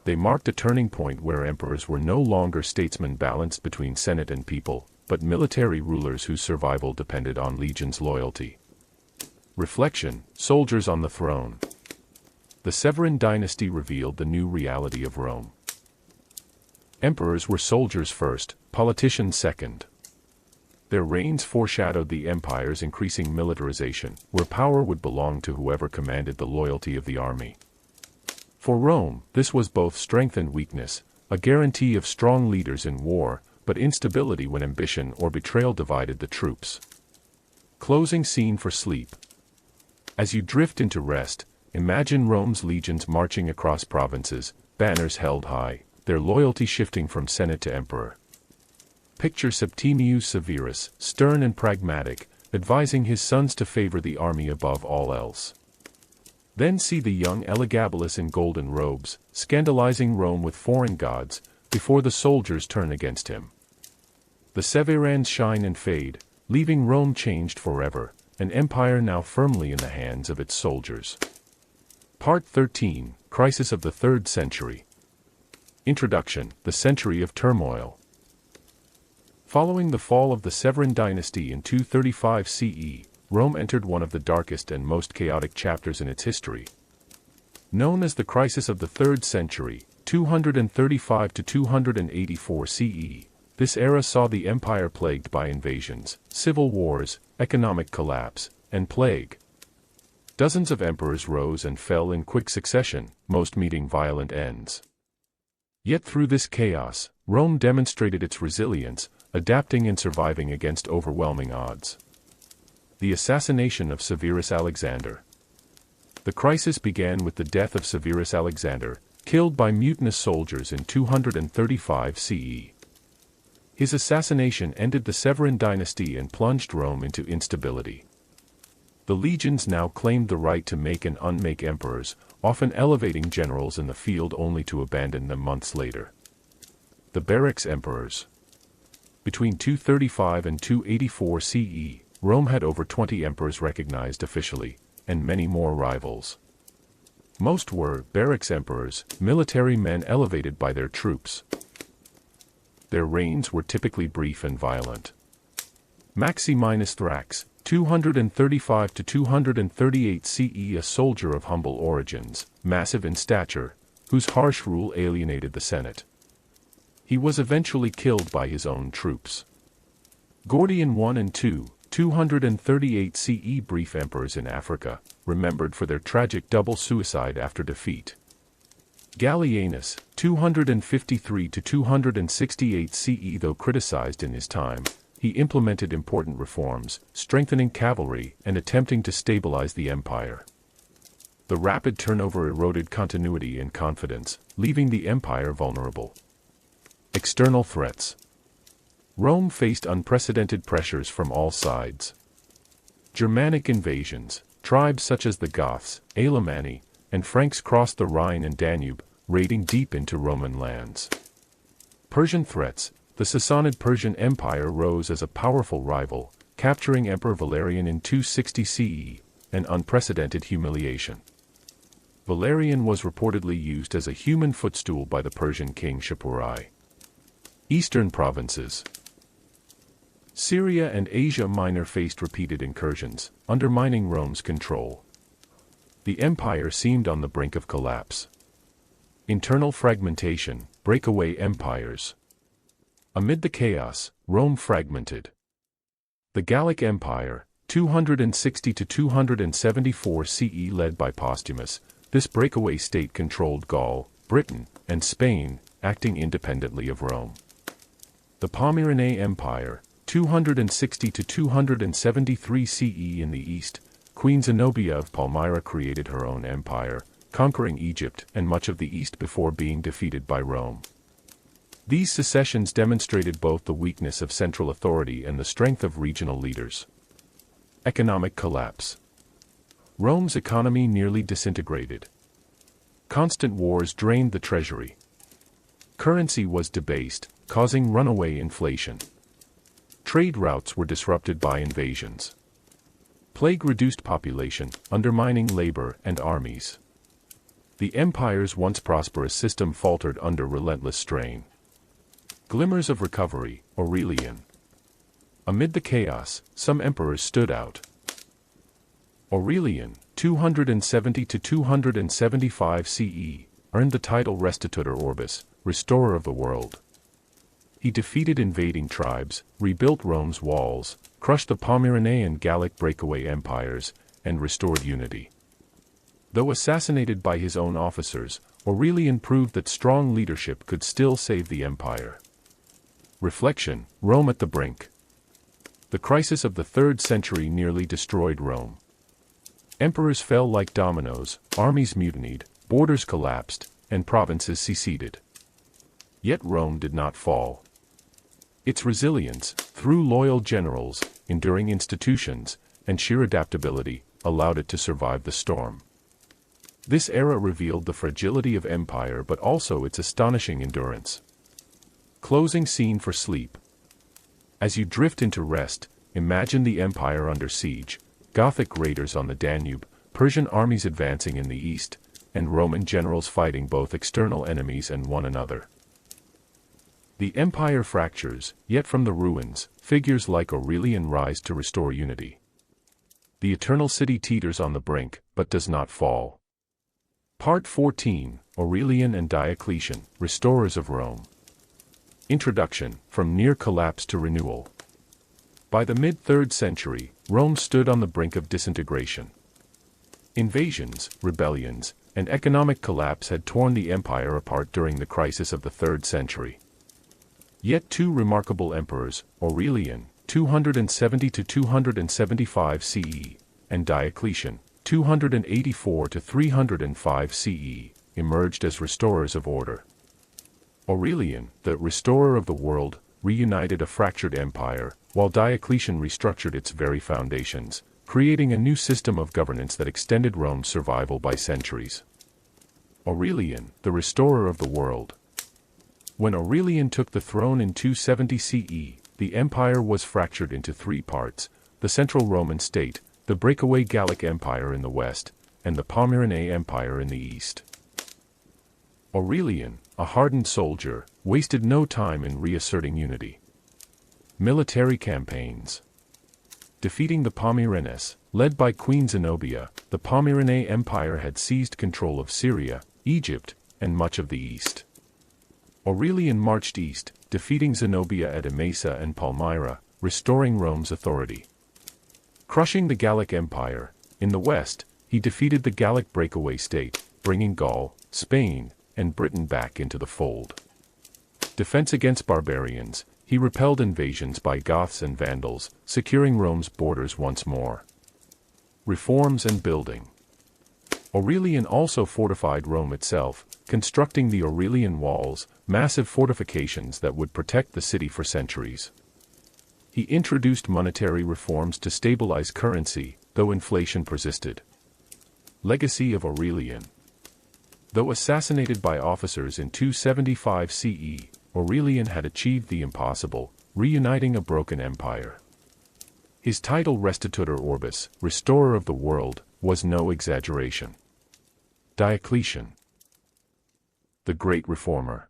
They marked a turning point where emperors were no longer statesmen balanced between Senate and people, but military rulers whose survival depended on legions' loyalty. Reflection, soldiers on the throne. The Severan dynasty revealed the new reality of Rome. Emperors were soldiers first, politicians second. Their reigns foreshadowed the empire's increasing militarization, where power would belong to whoever commanded the loyalty of the army. For Rome, this was both strength and weakness, a guarantee of strong leaders in war, but instability when ambition or betrayal divided the troops. Closing scene for sleep. As you drift into rest, imagine Rome's legions marching across provinces, banners held high, their loyalty shifting from Senate to emperor. Picture Septimius Severus, stern and pragmatic, advising his sons to favor the army above all else. Then see the young Elagabalus in golden robes, scandalizing Rome with foreign gods, before the soldiers turn against him. The Severans shine and fade, leaving Rome changed forever, an empire now firmly in the hands of its soldiers. Part 13, Crisis of the 3rd Century. Introduction: The Century of Turmoil. Following the fall of the Severan dynasty in 235 CE, Rome entered one of the darkest and most chaotic chapters in its history. Known as the crisis of the 3rd century, 235 to 284 CE, this era saw the empire plagued by invasions, civil wars, economic collapse, and plague. Dozens of emperors rose and fell in quick succession, most meeting violent ends. Yet through this chaos, Rome demonstrated its resilience, adapting and surviving against overwhelming odds. The assassination of Severus Alexander. The crisis began with the death of Severus Alexander, killed by mutinous soldiers in 235 CE. His assassination ended the Severan dynasty and plunged Rome into instability. The legions now claimed the right to make and unmake emperors, often elevating generals in the field only to abandon them months later. The Barracks Emperors. Between 235 and 284 CE, Rome had over 20 emperors recognized officially, and many more rivals. Most were barracks emperors, military men elevated by their troops. Their reigns were typically brief and violent. Maximinus Thrax, 235 to 238 CE, a soldier of humble origins, massive in stature, whose harsh rule alienated the Senate. He was eventually killed by his own troops. Gordian I and II, 238 CE, brief emperors in Africa, remembered for their tragic double suicide after defeat. Gallienus, 253 to 268 CE, though criticized in his time, he implemented important reforms, strengthening cavalry and attempting to stabilize the empire. The rapid turnover eroded continuity and confidence, leaving the empire vulnerable. External threats. Rome faced unprecedented pressures from all sides. Germanic invasions, tribes such as the Goths, Alemanni, and Franks crossed the Rhine and Danube, raiding deep into Roman lands. Persian threats. The Sassanid Persian Empire rose as a powerful rival, capturing Emperor Valerian in 260 CE, an unprecedented humiliation. Valerian was reportedly used as a human footstool by the Persian king Shapurai. Eastern provinces. Syria and Asia Minor faced repeated incursions, undermining Rome's control. The empire seemed on the brink of collapse. Internal fragmentation, breakaway empires. Amid the chaos, Rome fragmented. The Gallic Empire, 260 to 274 CE, led by Postumus, this breakaway state controlled Gaul, Britain, and Spain, acting independently of Rome. The Pommerane Empire, 260 to 273 CE, in the east, Queen Zenobia of Palmyra created her own empire, conquering Egypt and much of the east before being defeated by Rome. These secessions demonstrated both the weakness of central authority and the strength of regional leaders. Economic collapse. Rome's economy nearly disintegrated. Constant wars drained the treasury. Currency was debased, causing runaway inflation. Trade routes were disrupted by invasions. Plague reduced population, undermining labor and armies. The empire's once prosperous system faltered under relentless strain. Glimmers of recovery. Aurelian. Amid the chaos, some emperors stood out. Aurelian, 270 to 275 CE, earned the title Restitutor Orbis, restorer of the world. He defeated invading tribes, rebuilt Rome's walls, crushed the Pommerane and Gallic breakaway empires, and restored unity. Though assassinated by his own officers, Aurelian proved that strong leadership could still save the empire. Reflection. Rome at the brink. The crisis of the 3rd century nearly destroyed Rome. Emperors fell like dominoes, armies mutinied, borders collapsed, and provinces seceded. Yet Rome did not fall. Its resilience, through loyal generals, enduring institutions, and sheer adaptability, allowed it to survive the storm. This era revealed the fragility of empire but also its astonishing endurance. Closing scene for sleep. As you drift into rest, imagine the empire under siege, Gothic raiders on the Danube, Persian armies advancing in the east, and Roman generals fighting both external enemies and one another. The empire fractures, yet from the ruins, figures like Aurelian rise to restore unity. The eternal city teeters on the brink, but does not fall. Part 14, Aurelian and Diocletian, Restorers of Rome. Introduction, from near collapse to renewal. By the mid-3rd century, Rome stood on the brink of disintegration. Invasions, rebellions, and economic collapse had torn the empire apart during the crisis of the 3rd century. Yet two remarkable emperors, Aurelian, 270 to 275 CE, and Diocletian, 284 to 305 CE, emerged as restorers of order. Aurelian, the restorer of the world, reunited a fractured empire, while Diocletian restructured its very foundations, creating a new system of governance that extended Rome's survival by centuries. Aurelian, the restorer of the world. When Aurelian took the throne in 270 CE, the empire was fractured into three parts: the central Roman state, the breakaway Gallic Empire in the west, and the Pommerane Empire in the east. Aurelian, a hardened soldier, wasted no time in reasserting unity. Military campaigns. Defeating the Pomeranes, led by Queen Zenobia, the Pommerane Empire had seized control of Syria, Egypt, and much of the east. Aurelian marched east, defeating Zenobia at Emesa and Palmyra, restoring Rome's authority. Crushing the Gallic Empire, in the west, he defeated the Gallic breakaway state, bringing Gaul, Spain, and Britain back into the fold. Defense against barbarians, he repelled invasions by Goths and Vandals, securing Rome's borders once more. Reforms and building. Aurelian also fortified Rome itself, constructing the Aurelian Walls, massive fortifications that would protect the city for centuries. He introduced monetary reforms to stabilize currency, though inflation persisted. Legacy of Aurelian. Though assassinated by officers in 275 CE, Aurelian had achieved the impossible, reuniting a broken empire. His title Restitutor Orbis, Restorer of the World, was no exaggeration. Diocletian, the Great Reformer.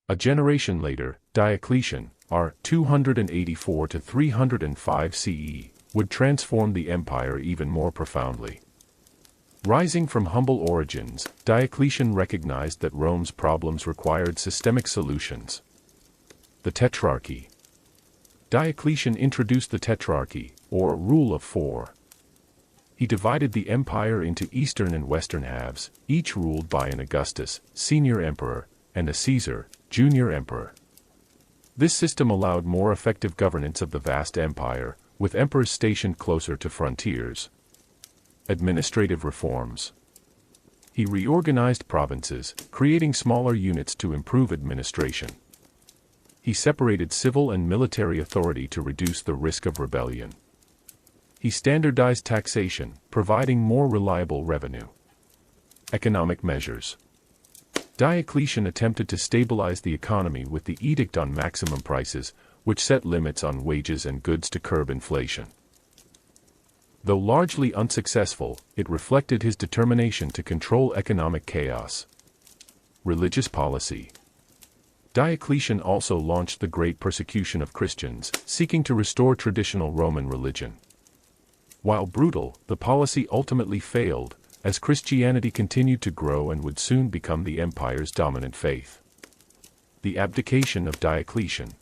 A generation later, Diocletian, r. 284 to 305 CE, would transform the empire even more profoundly. Rising from humble origins, Diocletian recognized that Rome's problems required systemic solutions. The Tetrarchy. Diocletian introduced the Tetrarchy, or Rule of Four. He divided the empire into eastern and western halves, each ruled by an Augustus, senior emperor, and a Caesar, junior emperor. This system allowed more effective governance of the vast empire, with emperors stationed closer to frontiers. Administrative reforms. He reorganized provinces, creating smaller units to improve administration. He separated civil and military authority to reduce the risk of rebellion. He standardized taxation, providing more reliable revenue. Economic measures. Diocletian attempted to stabilize the economy with the Edict on Maximum Prices, which set limits on wages and goods to curb inflation. Though largely unsuccessful, it reflected his determination to control economic chaos. Religious policy. Diocletian also launched the Great Persecution of Christians, seeking to restore traditional Roman religion. While brutal, the policy ultimately failed, as Christianity continued to grow and would soon become the empire's dominant faith. The abdication of Diocletian.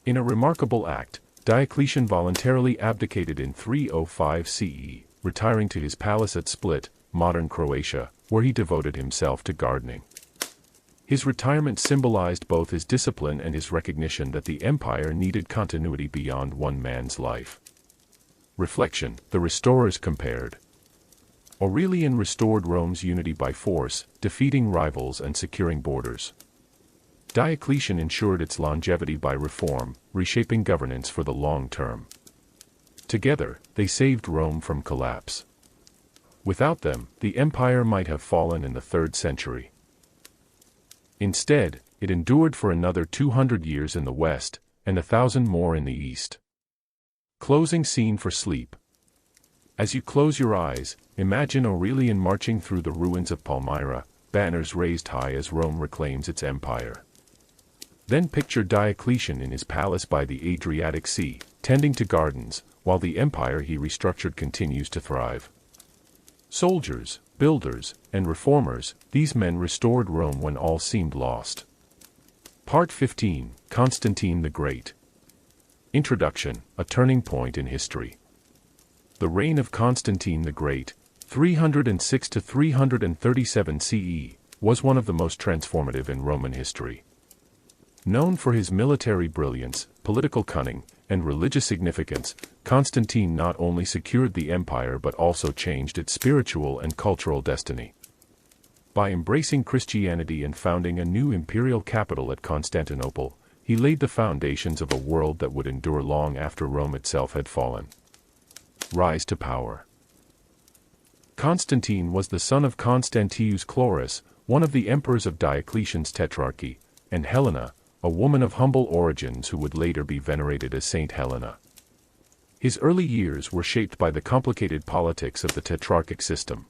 In a remarkable act, Diocletian voluntarily abdicated in 305 CE, retiring to his palace at Split, modern Croatia, where he devoted himself to gardening. His retirement symbolized both his discipline and his recognition that the empire needed continuity beyond one man's life. Reflection. The restorers compared. Aurelian restored Rome's unity by force, defeating rivals and securing borders. Diocletian ensured its longevity by reform, reshaping governance for the long term. Together, they saved Rome from collapse. Without them, the empire might have fallen in the 3rd century. Instead, it endured for another 200 years in the west, and 1,000 more in the east. Closing scene for sleep. As you close your eyes, Imagine Aurelian marching through the ruins of Palmyra, banners raised high as Rome reclaims its empire. Then picture Diocletian in his palace by the Adriatic Sea, tending to gardens, while the empire he restructured continues to thrive. Soldiers, builders, and reformers, these men restored Rome when all seemed lost. Part 15, Constantine the Great. Introduction, a turning point in history. The reign of Constantine the Great, 306 to 337 CE, was one of the most transformative in Roman history. Known for his military brilliance, political cunning, and religious significance, Constantine not only secured the empire but also changed its spiritual and cultural destiny. By embracing Christianity and founding a new imperial capital at Constantinople, he laid the foundations of a world that would endure long after Rome itself had fallen. Rise to power. Constantine was the son of Constantius Chlorus, one of the emperors of Diocletian's tetrarchy, and Helena, a woman of humble origins who would later be venerated as Saint Helena. His early years were shaped by the complicated politics of the tetrarchic system.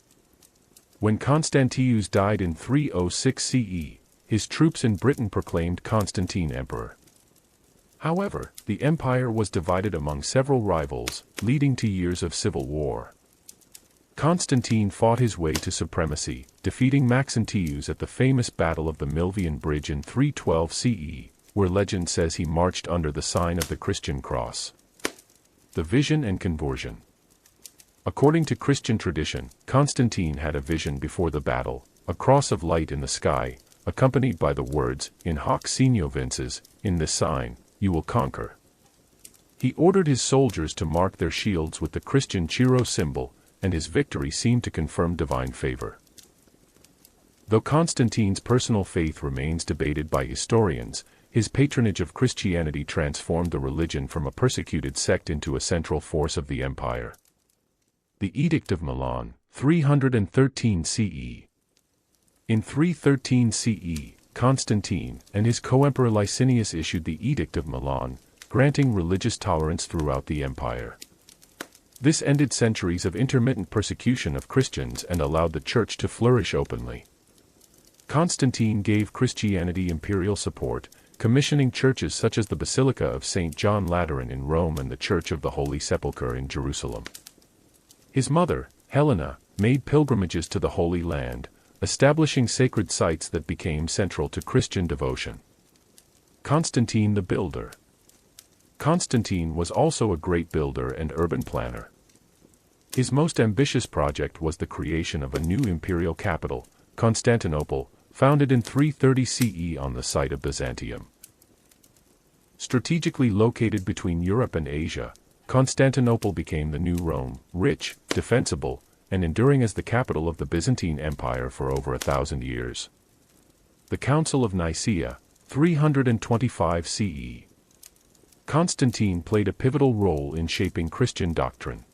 When Constantius died in 306 CE, his troops in Britain proclaimed Constantine emperor. However, the empire was divided among several rivals, leading to years of civil war. Constantine fought his way to supremacy, defeating Maxentius at the famous Battle of the Milvian Bridge in 312 CE, where legend says he marched under the sign of the Christian cross. The vision and conversion. According to Christian tradition, Constantine had a vision before the battle, a cross of light in the sky, accompanied by the words, "In hoc signo vinces," in this sign, you will conquer. He ordered his soldiers to mark their shields with the Christian Chiro symbol, and his victory seemed to confirm divine favor. Though Constantine's personal faith remains debated by historians, his patronage of Christianity transformed the religion from a persecuted sect into a central force of the empire. The Edict of Milan, 313 CE. In 313 CE, Constantine and his co-emperor Licinius issued the Edict of Milan, granting religious tolerance throughout the empire. This ended centuries of intermittent persecution of Christians and allowed the Church to flourish openly. Constantine gave Christianity imperial support, commissioning churches such as the Basilica of St. John Lateran in Rome and the Church of the Holy Sepulchre in Jerusalem. His mother, Helena, made pilgrimages to the Holy Land, establishing sacred sites that became central to Christian devotion. Constantine the Builder. Constantine was also a great builder and urban planner. His most ambitious project was the creation of a new imperial capital, Constantinople, founded in 330 CE on the site of Byzantium. Strategically located between Europe and Asia, Constantinople became the new Rome, rich, defensible, and enduring as the capital of the Byzantine Empire for over 1,000 years. The Council of Nicaea, 325 CE. Constantine played a pivotal role in shaping Christian doctrine.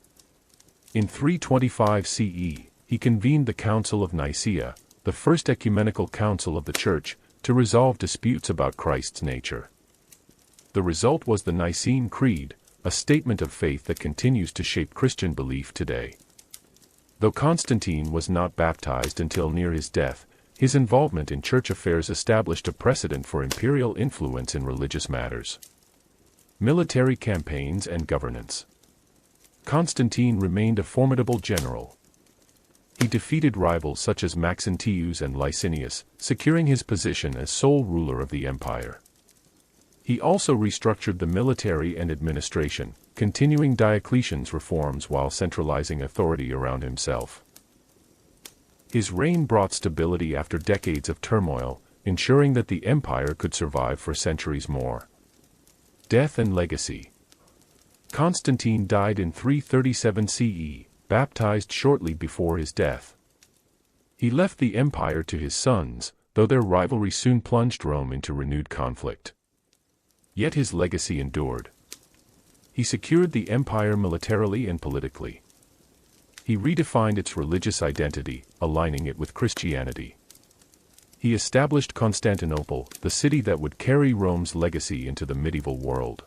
In 325 CE, he convened the Council of Nicaea, the first ecumenical council of the Church, to resolve disputes about Christ's nature. The result was the Nicene Creed, a statement of faith that continues to shape Christian belief today. Though Constantine was not baptized until near his death, his involvement in church affairs established a precedent for imperial influence in religious matters. Military campaigns and governance. Constantine remained a formidable general. He defeated rivals such as Maxentius and Licinius, securing his position as sole ruler of the empire. He also restructured the military and administration, continuing Diocletian's reforms while centralizing authority around himself. His reign brought stability after decades of turmoil, ensuring that the empire could survive for centuries more. Death and legacy. Constantine died in 337 CE, baptized shortly before his death. He left the empire to his sons, though their rivalry soon plunged Rome into renewed conflict. Yet his legacy endured. He secured the empire militarily and politically. He redefined its religious identity, aligning it with Christianity. He established Constantinople, the city that would carry Rome's legacy into the medieval world.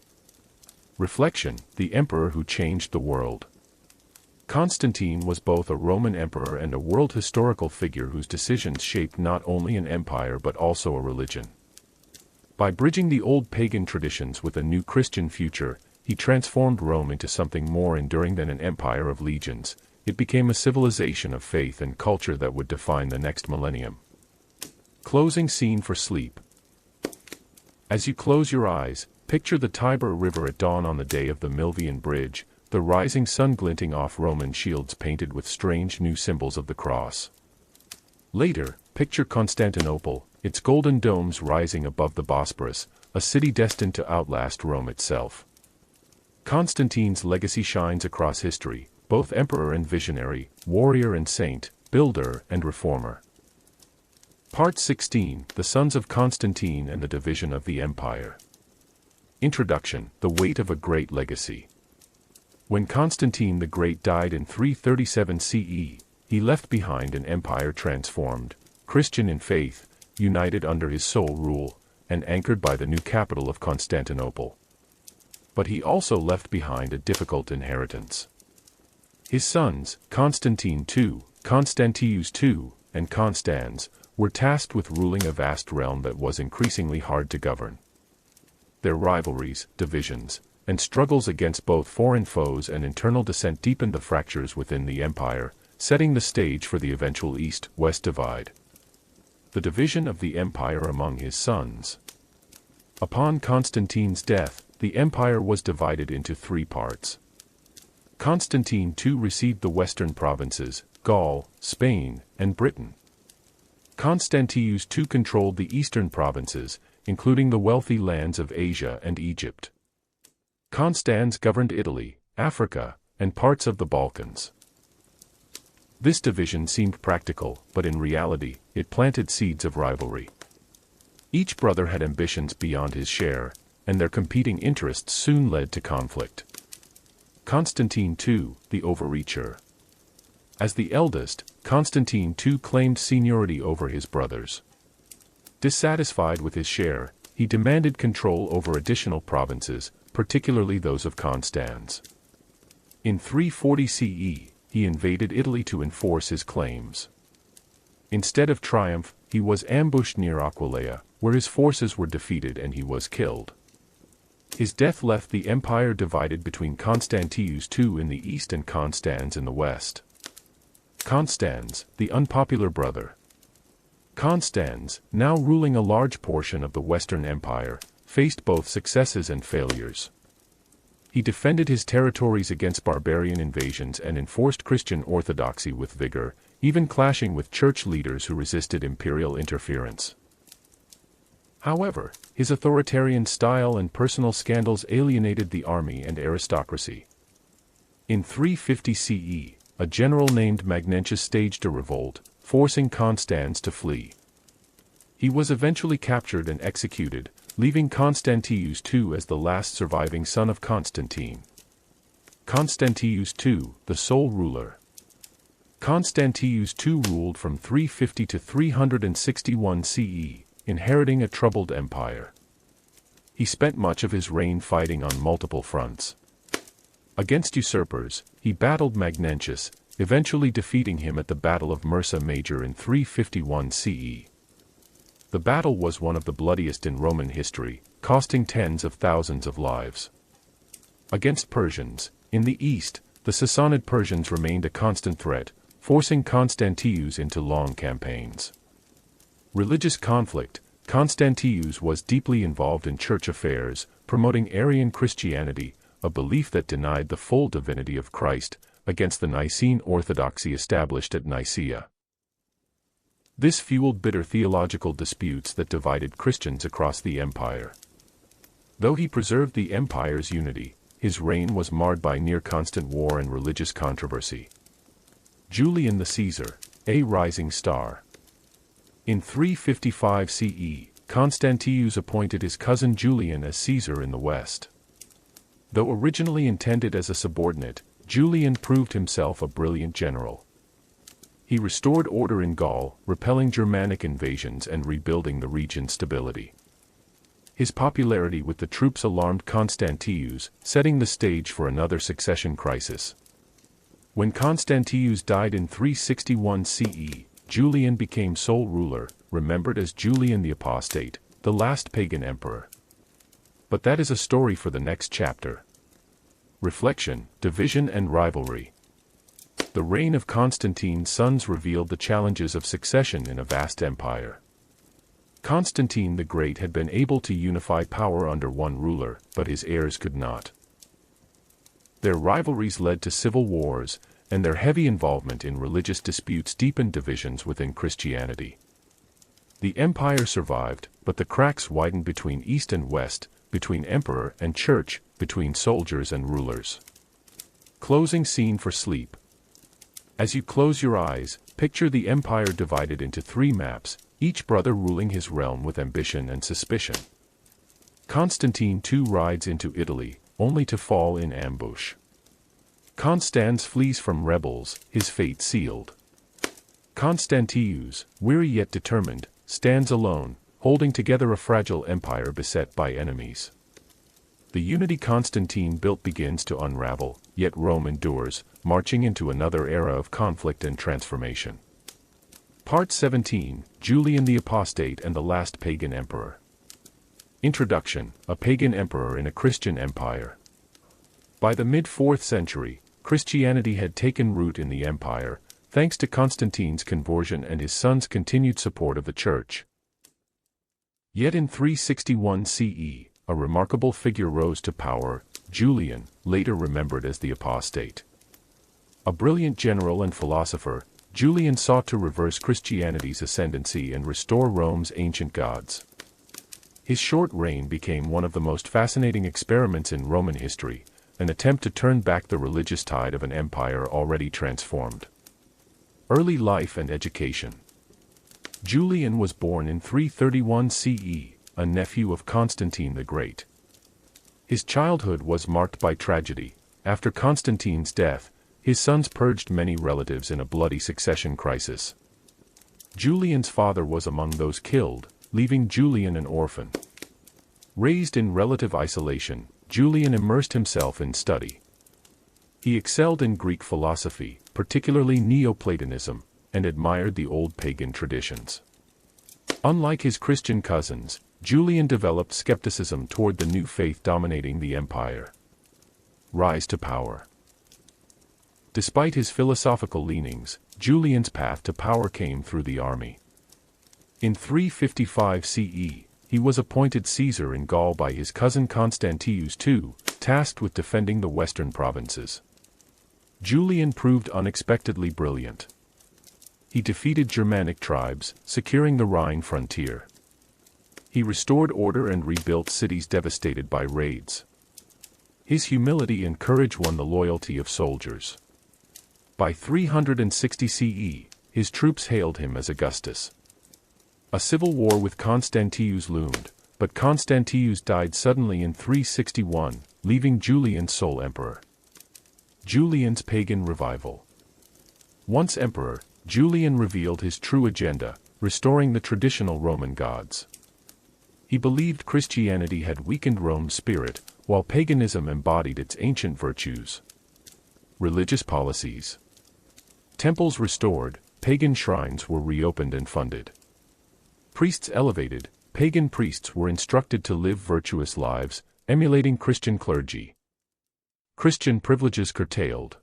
Reflection: the emperor who changed the world. Constantine was both a Roman emperor and a world historical figure whose decisions shaped not only an empire but also a religion. By bridging the old pagan traditions with a new Christian future, he transformed Rome into something more enduring than an empire of legions. It became a civilization of faith and culture that would define the next millennium. Closing scene for sleep. As you close your eyes, picture the Tiber River at dawn on the day of the Milvian Bridge, the rising sun glinting off Roman shields painted with strange new symbols of the cross. Later, picture Constantinople, its golden domes rising above the Bosporus, a city destined to outlast Rome itself. Constantine's legacy shines across history, both emperor and visionary, warrior and saint, builder and reformer. Part 16, The Sons of Constantine and the Division of the Empire. Introduction, The Weight of a Great Legacy. When Constantine the Great died in 337 CE, he left behind an empire transformed, Christian in faith, united under his sole rule, and anchored by the new capital of Constantinople. But he also left behind a difficult inheritance. His sons, Constantine II, Constantius II, and Constans, were tasked with ruling a vast realm that was increasingly hard to govern. Their rivalries, divisions, and struggles against both foreign foes and internal dissent deepened the fractures within the empire, setting the stage for the eventual East-West divide. The division of the empire among his sons. Upon Constantine's death, the empire was divided into three parts. Constantine II received the western provinces, Gaul, Spain, and Britain. Constantius II controlled the eastern provinces, including the wealthy lands of Asia and Egypt. Constans governed Italy, Africa, and parts of the Balkans. This division seemed practical, but in reality, it planted seeds of rivalry. Each brother had ambitions beyond his share, and their competing interests soon led to conflict. Constantine II, the overreacher. As the eldest, Constantine II claimed seniority over his brothers. Dissatisfied with his share, he demanded control over additional provinces, particularly those of Constans. In 340 CE, he invaded Italy to enforce his claims. Instead of triumph, he was ambushed near Aquileia, where his forces were defeated and he was killed. His death left the empire divided between Constantius II in the east and Constans in the west. Constans, the unpopular brother. Constans, now ruling a large portion of the Western Empire, faced both successes and failures. He defended his territories against barbarian invasions and enforced Christian orthodoxy with vigor, even clashing with church leaders who resisted imperial interference. However, his authoritarian style and personal scandals alienated the army and aristocracy. In 350 CE, a general named Magnentius staged a revolt, forcing Constans to flee. He was eventually captured and executed, leaving Constantius II as the last surviving son of Constantine. Constantius II, the sole ruler. Constantius II ruled from 350 to 361 CE, inheriting a troubled empire. He spent much of his reign fighting on multiple fronts. Against usurpers, he battled Magnentius, eventually defeating him at the Battle of Mursa Major in 351 CE. The battle was one of the bloodiest in Roman history, costing tens of thousands of lives. Against Persians, in the east, the Sassanid Persians remained a constant threat, forcing Constantius into long campaigns. Religious conflict. Constantius was deeply involved in church affairs, promoting Arian Christianity, a belief that denied the full divinity of Christ, against the Nicene orthodoxy established at Nicaea. This fueled bitter theological disputes that divided Christians across the empire. Though he preserved the empire's unity, his reign was marred by near-constant war and religious controversy. Julian the Caesar, a rising star. In 355 CE, Constantius appointed his cousin Julian as Caesar in the west. Though originally intended as a subordinate, Julian proved himself a brilliant general. He restored order in Gaul, repelling Germanic invasions and rebuilding the region's stability. His popularity with the troops alarmed Constantius, setting the stage for another succession crisis. When Constantius died in 361 CE, Julian became sole ruler, remembered as Julian the Apostate, the last pagan emperor. But that is a story for the next chapter. Reflection, division and rivalry. The reign of Constantine's sons revealed the challenges of succession in a vast empire. Constantine the Great had been able to unify power under one ruler, but his heirs could not. Their rivalries led to civil wars, and their heavy involvement in religious disputes deepened divisions within Christianity. The empire survived, but the cracks widened between East and West, between emperor and church, between soldiers and rulers. Closing scene for sleep. As you close your eyes, picture the empire divided into 3 maps, each brother ruling his realm with ambition and suspicion. Constantine too rides into Italy, only to fall in ambush. Constans flees from rebels, his fate sealed. Constantius, weary yet determined, stands alone, holding together a fragile empire beset by enemies. The unity Constantine built begins to unravel, yet Rome endures, marching into another era of conflict and transformation. Part 17, Julian the Apostate and the Last Pagan Emperor. Introduction, a pagan emperor in a Christian empire. By the mid-4th century, Christianity had taken root in the empire, thanks to Constantine's conversion and his son's continued support of the church. Yet in 361 CE, a remarkable figure rose to power, Julian, later remembered as the Apostate. A brilliant general and philosopher, Julian sought to reverse Christianity's ascendancy and restore Rome's ancient gods. His short reign became one of the most fascinating experiments in Roman history, an attempt to turn back the religious tide of an empire already transformed. Early life and education. Julian was born in 331 CE, a nephew of Constantine the Great. His childhood was marked by tragedy. After Constantine's death, his sons purged many relatives in a bloody succession crisis. Julian's father was among those killed, leaving Julian an orphan. Raised in relative isolation, Julian immersed himself in study. He excelled in Greek philosophy, particularly Neoplatonism, and admired the old pagan traditions. Unlike his Christian cousins, Julian developed skepticism toward the new faith dominating the empire. Rise to power. Despite his philosophical leanings, Julian's path to power came through the army. In 355 CE, he was appointed Caesar in Gaul by his cousin Constantius II, tasked with defending the western provinces. Julian proved unexpectedly brilliant. He defeated Germanic tribes, securing the Rhine frontier. He restored order and rebuilt cities devastated by raids. His humility and courage won the loyalty of soldiers. By 360 CE, his troops hailed him as Augustus. A civil war with Constantius loomed, but Constantius died suddenly in 361, leaving Julian sole emperor. Julian's pagan revival. Once emperor, Julian revealed his true agenda, restoring the traditional Roman gods. He believed Christianity had weakened Rome's spirit, while paganism embodied its ancient virtues. Religious policies. Temples restored, pagan shrines were reopened and funded. Priests elevated, pagan priests were instructed to live virtuous lives, emulating Christian clergy. Christian privileges curtailed.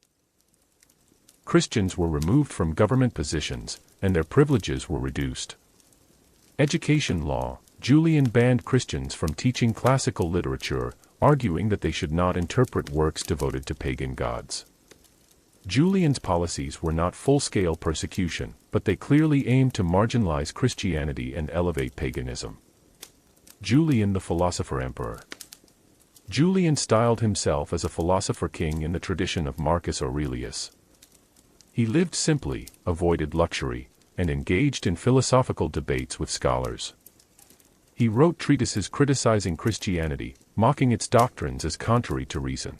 Christians were removed from government positions, and their privileges were reduced. Education law. Julian banned Christians from teaching classical literature, arguing that they should not interpret works devoted to pagan gods. Julian's policies were not full-scale persecution, but they clearly aimed to marginalize Christianity and elevate paganism. Julian the Philosopher Emperor. Julian styled himself as a philosopher king in the tradition of Marcus Aurelius. He lived simply, avoided luxury, and engaged in philosophical debates with scholars. He wrote treatises criticizing Christianity, mocking its doctrines as contrary to reason.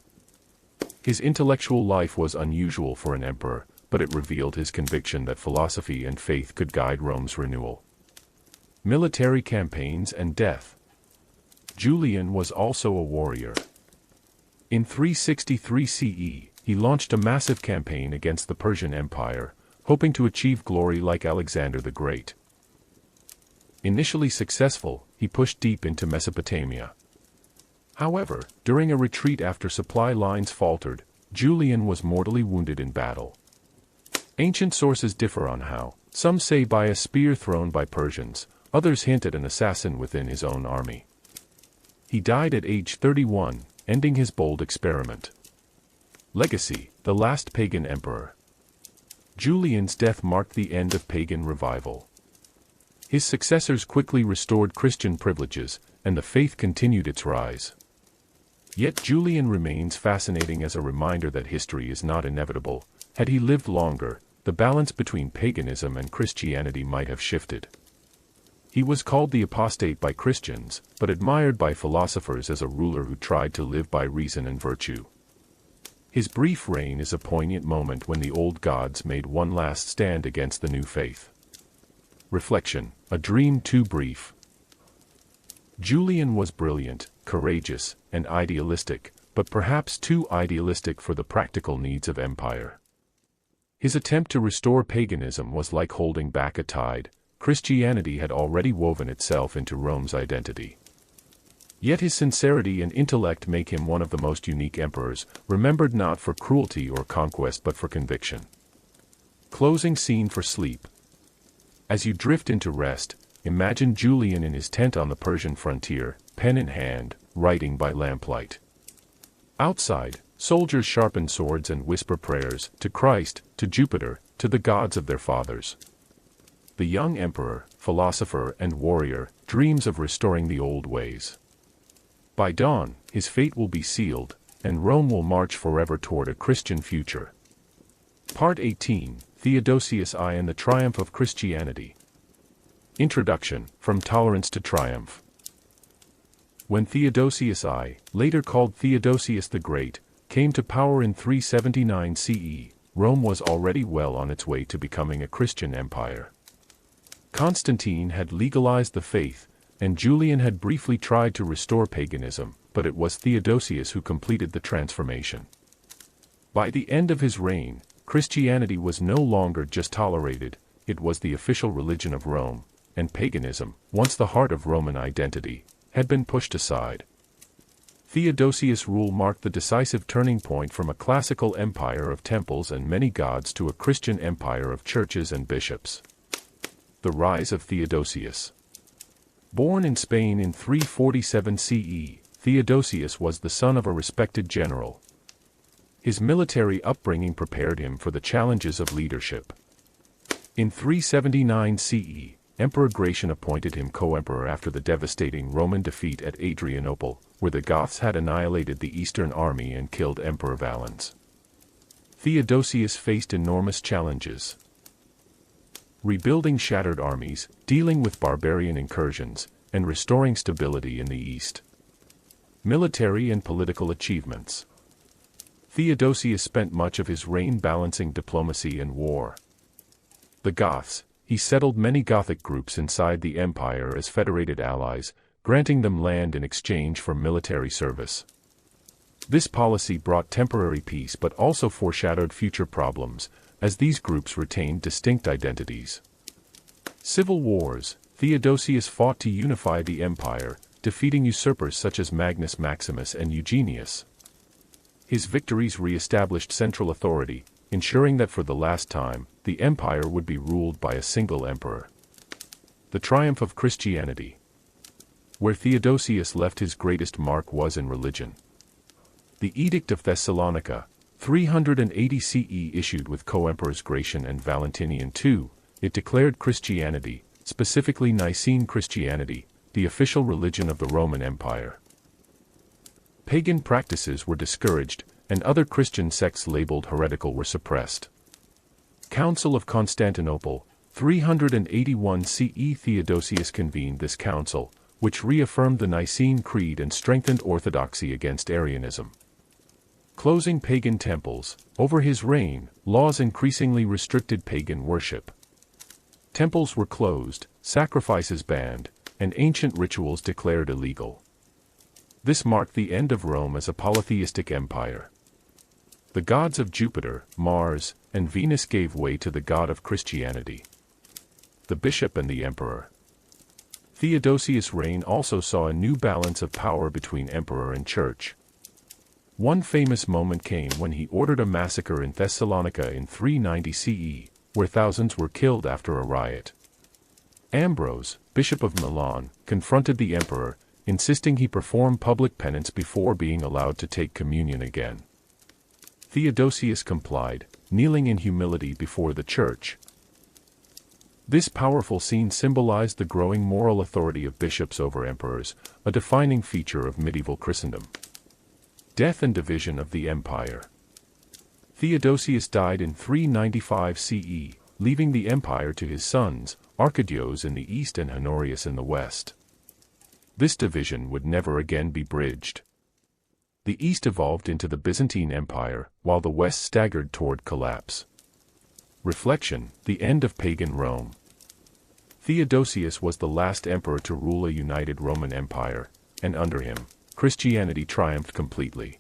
His intellectual life was unusual for an emperor, but it revealed his conviction that philosophy and faith could guide Rome's renewal. Military campaigns and death. Julian was also a warrior. In 363 CE, he launched a massive campaign against the Persian Empire, hoping to achieve glory like Alexander the Great. Initially successful, he pushed deep into Mesopotamia. However, during a retreat after supply lines faltered, Julian was mortally wounded in battle. Ancient sources differ on how. Some say by a spear thrown by Persians, others hint at an assassin within his own army. He died at age 31, ending his bold experiment. Legacy: the last pagan emperor. Julian's death marked the end of pagan revival. His successors quickly restored Christian privileges, and the faith continued its rise. Yet Julian remains fascinating as a reminder that history is not inevitable. Had he lived longer, the balance between paganism and Christianity might have shifted. He was called the apostate by Christians, but admired by philosophers as a ruler who tried to live by reason and virtue. His brief reign is a poignant moment when the old gods made one last stand against the new faith. Reflection: a dream too brief. Julian was brilliant, courageous, and idealistic, but perhaps too idealistic for the practical needs of empire. His attempt to restore paganism was like holding back a tide. Christianity had already woven itself into Rome's identity. Yet his sincerity and intellect make him one of the most unique emperors, remembered not for cruelty or conquest but for conviction. Closing scene for sleep. As you drift into rest, imagine Julian in his tent on the Persian frontier, pen in hand, writing by lamplight. Outside, soldiers sharpen swords and whisper prayers, to Christ, to Jupiter, to the gods of their fathers. The young emperor, philosopher and warrior, dreams of restoring the old ways. By dawn, his fate will be sealed, and Rome will march forever toward a Christian future. Part 18, Theodosius I and the Triumph of Christianity. Introduction: From Tolerance to Triumph. When Theodosius I, later called Theodosius the Great, came to power in 379 CE, Rome was already well on its way to becoming a Christian empire. Constantine had legalized the faith, and Julian had briefly tried to restore paganism, but it was Theodosius who completed the transformation. By the end of his reign, Christianity was no longer just tolerated, it was the official religion of Rome, and paganism, once the heart of Roman identity, had been pushed aside. Theodosius' rule marked the decisive turning point from a classical empire of temples and many gods to a Christian empire of churches and bishops. The rise of Theodosius. Born in Spain in 347 CE, Theodosius was the son of a respected general. His military upbringing prepared him for the challenges of leadership. In 379 CE, Emperor Gratian appointed him co-emperor after the devastating Roman defeat at Adrianople, where the Goths had annihilated the Eastern army and killed Emperor Valens. Theodosius faced enormous challenges. Rebuilding shattered armies, dealing with barbarian incursions, and restoring stability in the East. Military and political achievements. Theodosius spent much of his reign balancing diplomacy and war. The Goths: he settled many Gothic groups inside the empire as federated allies, granting them land in exchange for military service. This policy brought temporary peace but also foreshadowed future problems, as these groups retained distinct identities. Civil wars: Theodosius fought to unify the empire, defeating usurpers such as Magnus Maximus and Eugenius. His victories re-established central authority, ensuring that for the last time, the empire would be ruled by a single emperor. The triumph of Christianity. Where Theodosius left his greatest mark was in religion. The Edict of Thessalonica, 380 CE, issued with co-emperors Gratian and Valentinian II, it declared Christianity, specifically Nicene Christianity, the official religion of the Roman Empire. Pagan practices were discouraged, and other Christian sects labeled heretical were suppressed. Council of Constantinople, 381 CE. Theodosius convened this council, which reaffirmed the Nicene Creed and strengthened orthodoxy against Arianism. Closing pagan temples. Over his reign, laws increasingly restricted pagan worship. Temples were closed, sacrifices banned, and ancient rituals declared illegal. This marked the end of Rome as a polytheistic empire. The gods of Jupiter, Mars, and Venus gave way to the god of Christianity, the bishop and the emperor. Theodosius' reign also saw a new balance of power between emperor and church. One famous moment came when he ordered a massacre in Thessalonica in 390 CE, where thousands were killed after a riot. Ambrose, bishop of Milan, confronted the emperor, insisting he perform public penance before being allowed to take communion again. Theodosius complied, kneeling in humility before the church. This powerful scene symbolized the growing moral authority of bishops over emperors, a defining feature of medieval Christendom. Death and division of the empire. Theodosius died in 395 CE, leaving the empire to his sons, Arcadius in the east and Honorius in the west. This division would never again be bridged. The east evolved into the Byzantine Empire, while the west staggered toward collapse. Reflection: the end of pagan Rome. Theodosius was the last emperor to rule a united Roman Empire, and under him, Christianity triumphed completely.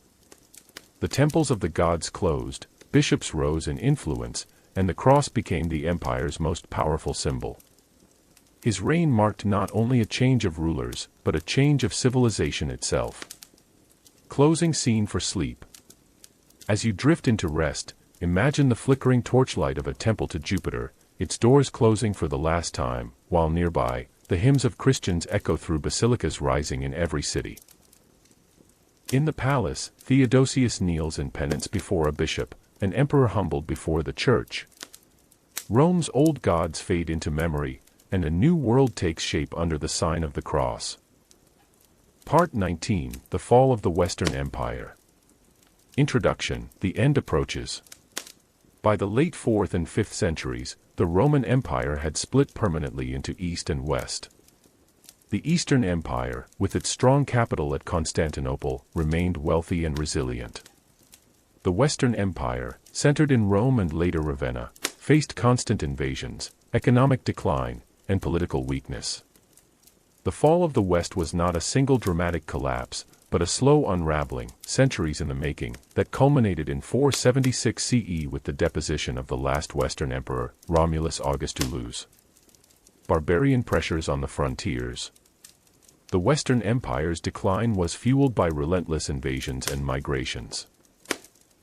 The temples of the gods closed, bishops rose in influence, and the cross became the empire's most powerful symbol. His reign marked not only a change of rulers, but a change of civilization itself. Closing scene for sleep. As you drift into rest, imagine the flickering torchlight of a temple to Jupiter, its doors closing for the last time, while nearby, the hymns of Christians echo through basilicas rising in every city. In the palace, Theodosius kneels in penance before a bishop, an emperor humbled before the church. Rome's old gods fade into memory, and a new world takes shape under the sign of the cross. Part 19: The Fall of the Western Empire. Introduction: The end approaches. By the late 4th and 5th centuries, the Roman Empire had split permanently into East and West. The Eastern Empire, with its strong capital at Constantinople, remained wealthy and resilient. The Western Empire, centered in Rome and later Ravenna, faced constant invasions, economic decline, and political weakness. The fall of the West was not a single dramatic collapse, but a slow unraveling, centuries in the making, that culminated in 476 CE with the deposition of the last Western emperor, Romulus Augustulus. Barbarian pressures on the frontiers. The Western Empire's decline was fueled by relentless invasions and migrations.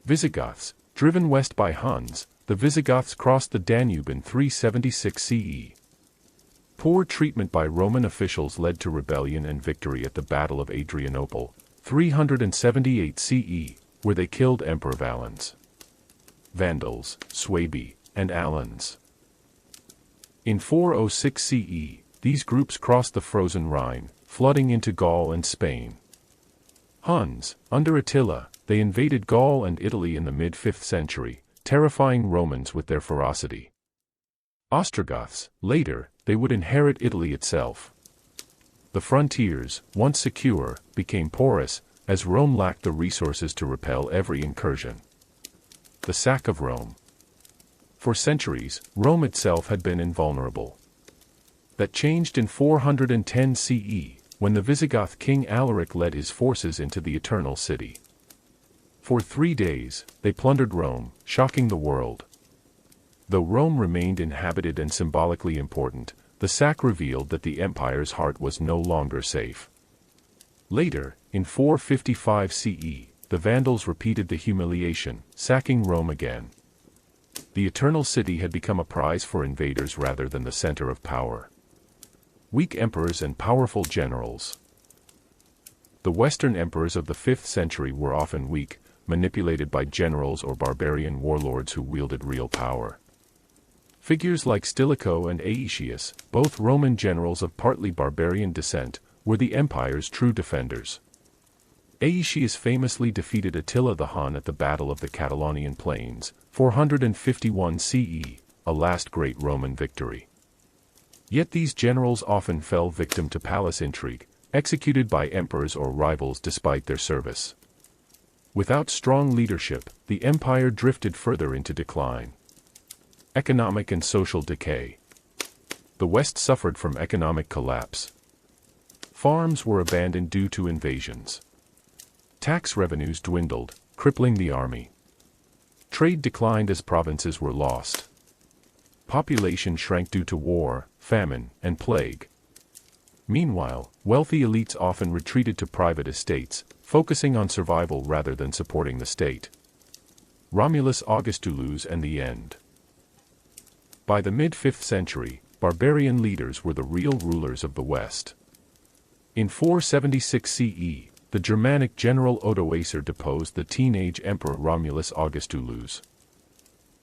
Visigoths, driven west by Huns, the Visigoths crossed the Danube in 376 CE. Poor treatment by Roman officials led to rebellion and victory at the Battle of Adrianople, 378 CE, where they killed Emperor Valens. Vandals, Suebi, and Alans. In 406 CE, these groups crossed the frozen Rhine, flooding into Gaul and Spain. Huns, under Attila, they invaded Gaul and Italy in the mid-5th century, terrifying Romans with their ferocity. Ostrogoths, later, they would inherit Italy itself. The frontiers, once secure, became porous, as Rome lacked the resources to repel every incursion. The sack of Rome. For centuries, Rome itself had been invulnerable. That changed in 410 CE, when the Visigoth king Alaric led his forces into the Eternal City. For 3 days, they plundered Rome, shocking the world. Though Rome remained inhabited and symbolically important, the sack revealed that the empire's heart was no longer safe. Later, in 455 CE, the Vandals repeated the humiliation, sacking Rome again. The Eternal City had become a prize for invaders rather than the center of power. Weak emperors and powerful generals. The Western emperors of the 5th century were often weak, manipulated by generals or barbarian warlords who wielded real power. Figures like Stilicho and Aetius, both Roman generals of partly barbarian descent, were the empire's true defenders. Aetius famously defeated Attila the Hun at the Battle of the Catalaunian Plains, 451 CE, a last great Roman victory. Yet these generals often fell victim to palace intrigue, executed by emperors or rivals despite their service. Without strong leadership, the empire drifted further into decline. Economic and social decay. The West suffered from economic collapse. Farms were abandoned due to invasions. Tax revenues dwindled, crippling the army. Trade declined as provinces were lost. Population shrank due to war, famine, and plague. Meanwhile, wealthy elites often retreated to private estates, focusing on survival rather than supporting the state. Romulus Augustulus and the end. By the mid-5th century, barbarian leaders were the real rulers of the West. In 476 CE, the Germanic general Odoacer deposed the teenage emperor Romulus Augustulus.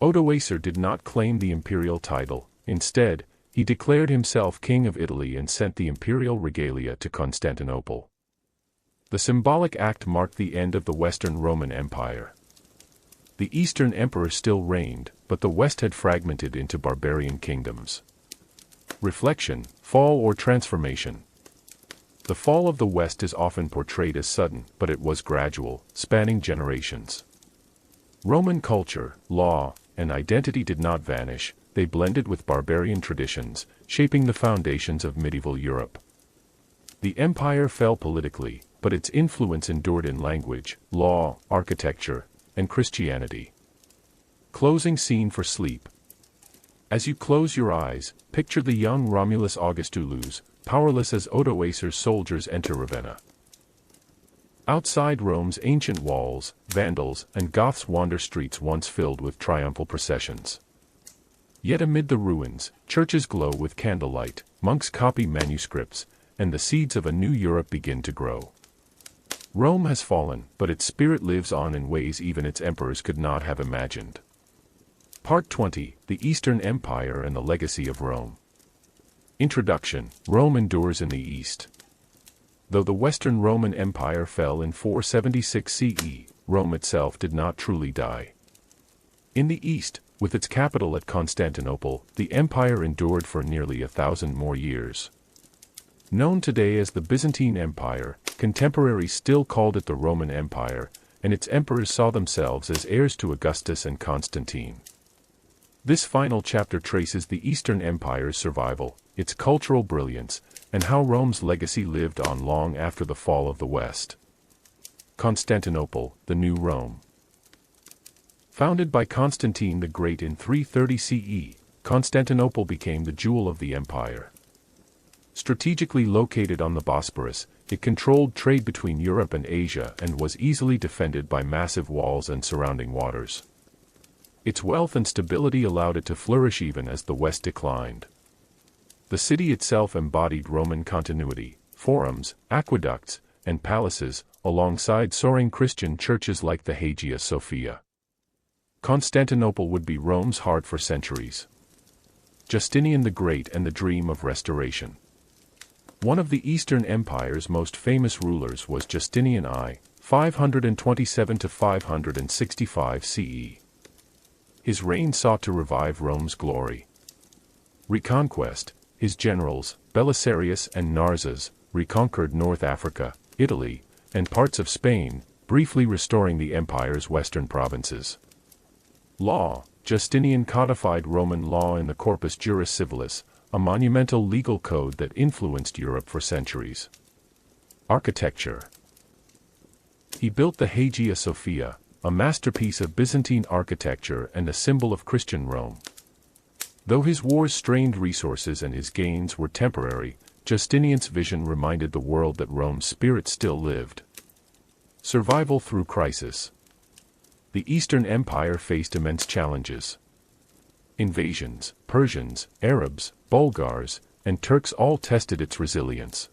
Odoacer did not claim the imperial title. Instead, he declared himself king of Italy and sent the imperial regalia to Constantinople. The symbolic act marked the end of the Western Roman Empire. The Eastern Emperor still reigned, but the West had fragmented into barbarian kingdoms. Reflection, fall or transformation. The fall of the West is often portrayed as sudden, but it was gradual, spanning generations. Roman culture, law, and identity did not vanish, they blended with barbarian traditions, shaping the foundations of medieval Europe. The empire fell politically, but its influence endured in language, law, architecture, and Christianity. Closing scene for sleep. As you close your eyes, picture the young Romulus Augustulus, powerless as Odoacer's soldiers enter Ravenna. Outside Rome's ancient walls, Vandals and Goths wander streets once filled with triumphal processions. Yet amid the ruins, churches glow with candlelight, monks copy manuscripts, and the seeds of a new Europe begin to grow. Rome has fallen, but its spirit lives on in ways even its emperors could not have imagined. Part 20, The Eastern Empire and the Legacy of Rome. Introduction. Rome endures in the East. Though the Western Roman Empire fell in 476 CE, Rome itself did not truly die. In the East, with its capital at Constantinople, the empire endured for nearly 1,000 more years. Known today as the Byzantine Empire, contemporaries still called it the Roman Empire, and its emperors saw themselves as heirs to Augustus and Constantine. This final chapter traces the Eastern Empire's survival, its cultural brilliance, and how Rome's legacy lived on long after the fall of the West. Constantinople, the New Rome. Founded by Constantine the Great in 330 CE, Constantinople became the jewel of the empire. Strategically located on the Bosporus, it controlled trade between Europe and Asia and was easily defended by massive walls and surrounding waters. Its wealth and stability allowed it to flourish even as the West declined. The city itself embodied Roman continuity, forums, aqueducts, and palaces, alongside soaring Christian churches like the Hagia Sophia. Constantinople would be Rome's heart for centuries. Justinian the Great and the dream of restoration. One of the Eastern Empire's most famous rulers was Justinian I, 527 to 565 CE. His reign sought to revive Rome's glory. Reconquest. His generals, Belisarius and Narsas, reconquered North Africa, Italy, and parts of Spain, briefly restoring the empire's western provinces. Law. Justinian codified Roman law in the Corpus Juris Civilis, a monumental legal code that influenced Europe for centuries. Architecture. He built the Hagia Sophia, a masterpiece of Byzantine architecture and a symbol of Christian Rome. Though his wars strained resources and his gains were temporary, Justinian's vision reminded the world that Rome's spirit still lived. Survival through crisis. The Eastern Empire faced immense challenges. Invasions, Persians, Arabs, Bulgars, and Turks all tested its resilience.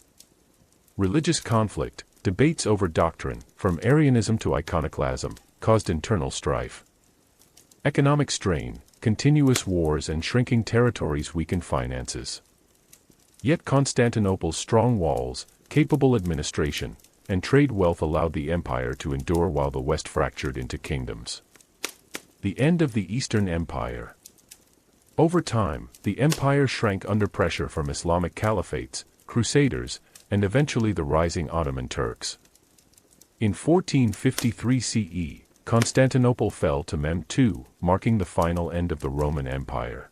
Religious conflict, debates over doctrine, from Arianism to iconoclasm, caused internal strife. Economic strain, continuous wars and shrinking territories weakened finances. Yet Constantinople's strong walls, capable administration, and trade wealth allowed the empire to endure while the West fractured into kingdoms. The end of the Eastern Empire. Over time, the empire shrank under pressure from Islamic caliphates, crusaders, and eventually the rising Ottoman Turks. In 1453 CE, Constantinople fell to Mehmed II, marking the final end of the Roman Empire.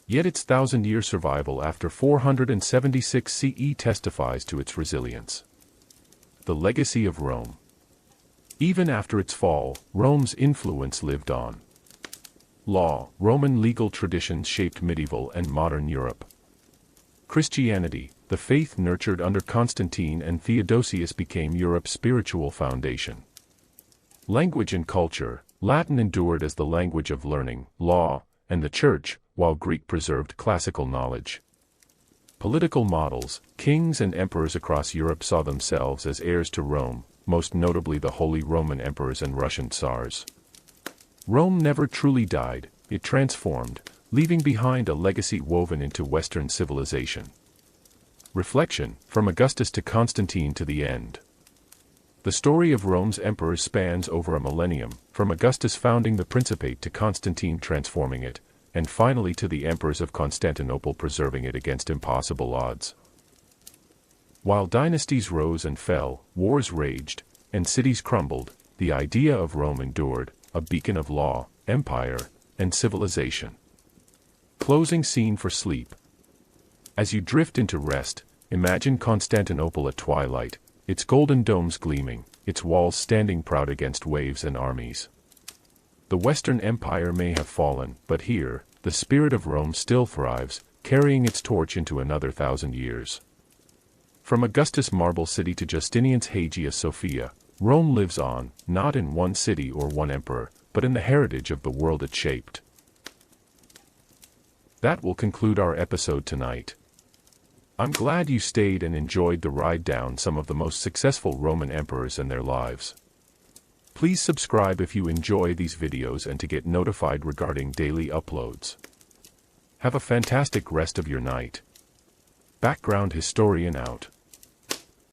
Yet its thousand-year survival after 476 CE testifies to its resilience. The legacy of Rome. Even after its fall, Rome's influence lived on. Law, Roman legal traditions shaped medieval and modern Europe. Christianity, the faith nurtured under Constantine and Theodosius, became Europe's spiritual foundation. Language and culture, Latin endured as the language of learning, law, and the church, while Greek preserved classical knowledge. Political models, kings and emperors across Europe saw themselves as heirs to Rome, most notably the Holy Roman Emperors and Russian Tsars. Rome never truly died, it transformed, leaving behind a legacy woven into Western civilization. Reflection, from Augustus to Constantine to the end. The story of Rome's emperors spans over a millennium, from Augustus founding the Principate to Constantine transforming it, and finally to the emperors of Constantinople preserving it against impossible odds. While dynasties rose and fell, wars raged, and cities crumbled, the idea of Rome endured, a beacon of law, empire, and civilization. Closing scene for sleep. As you drift into rest, imagine Constantinople at twilight, its golden domes gleaming, its walls standing proud against waves and armies. The Western Empire may have fallen, but here, the spirit of Rome still thrives, carrying its torch into another 1,000 years. From Augustus' marble city to Justinian's Hagia Sophia, Rome lives on, not in one city or one emperor, but in the heritage of the world it shaped. That will conclude our episode tonight. I'm glad you stayed and enjoyed the ride down some of the most successful Roman emperors and their lives. Please subscribe if you enjoy these videos and to get notified regarding daily uploads. Have a fantastic rest of your night. Background Historian out.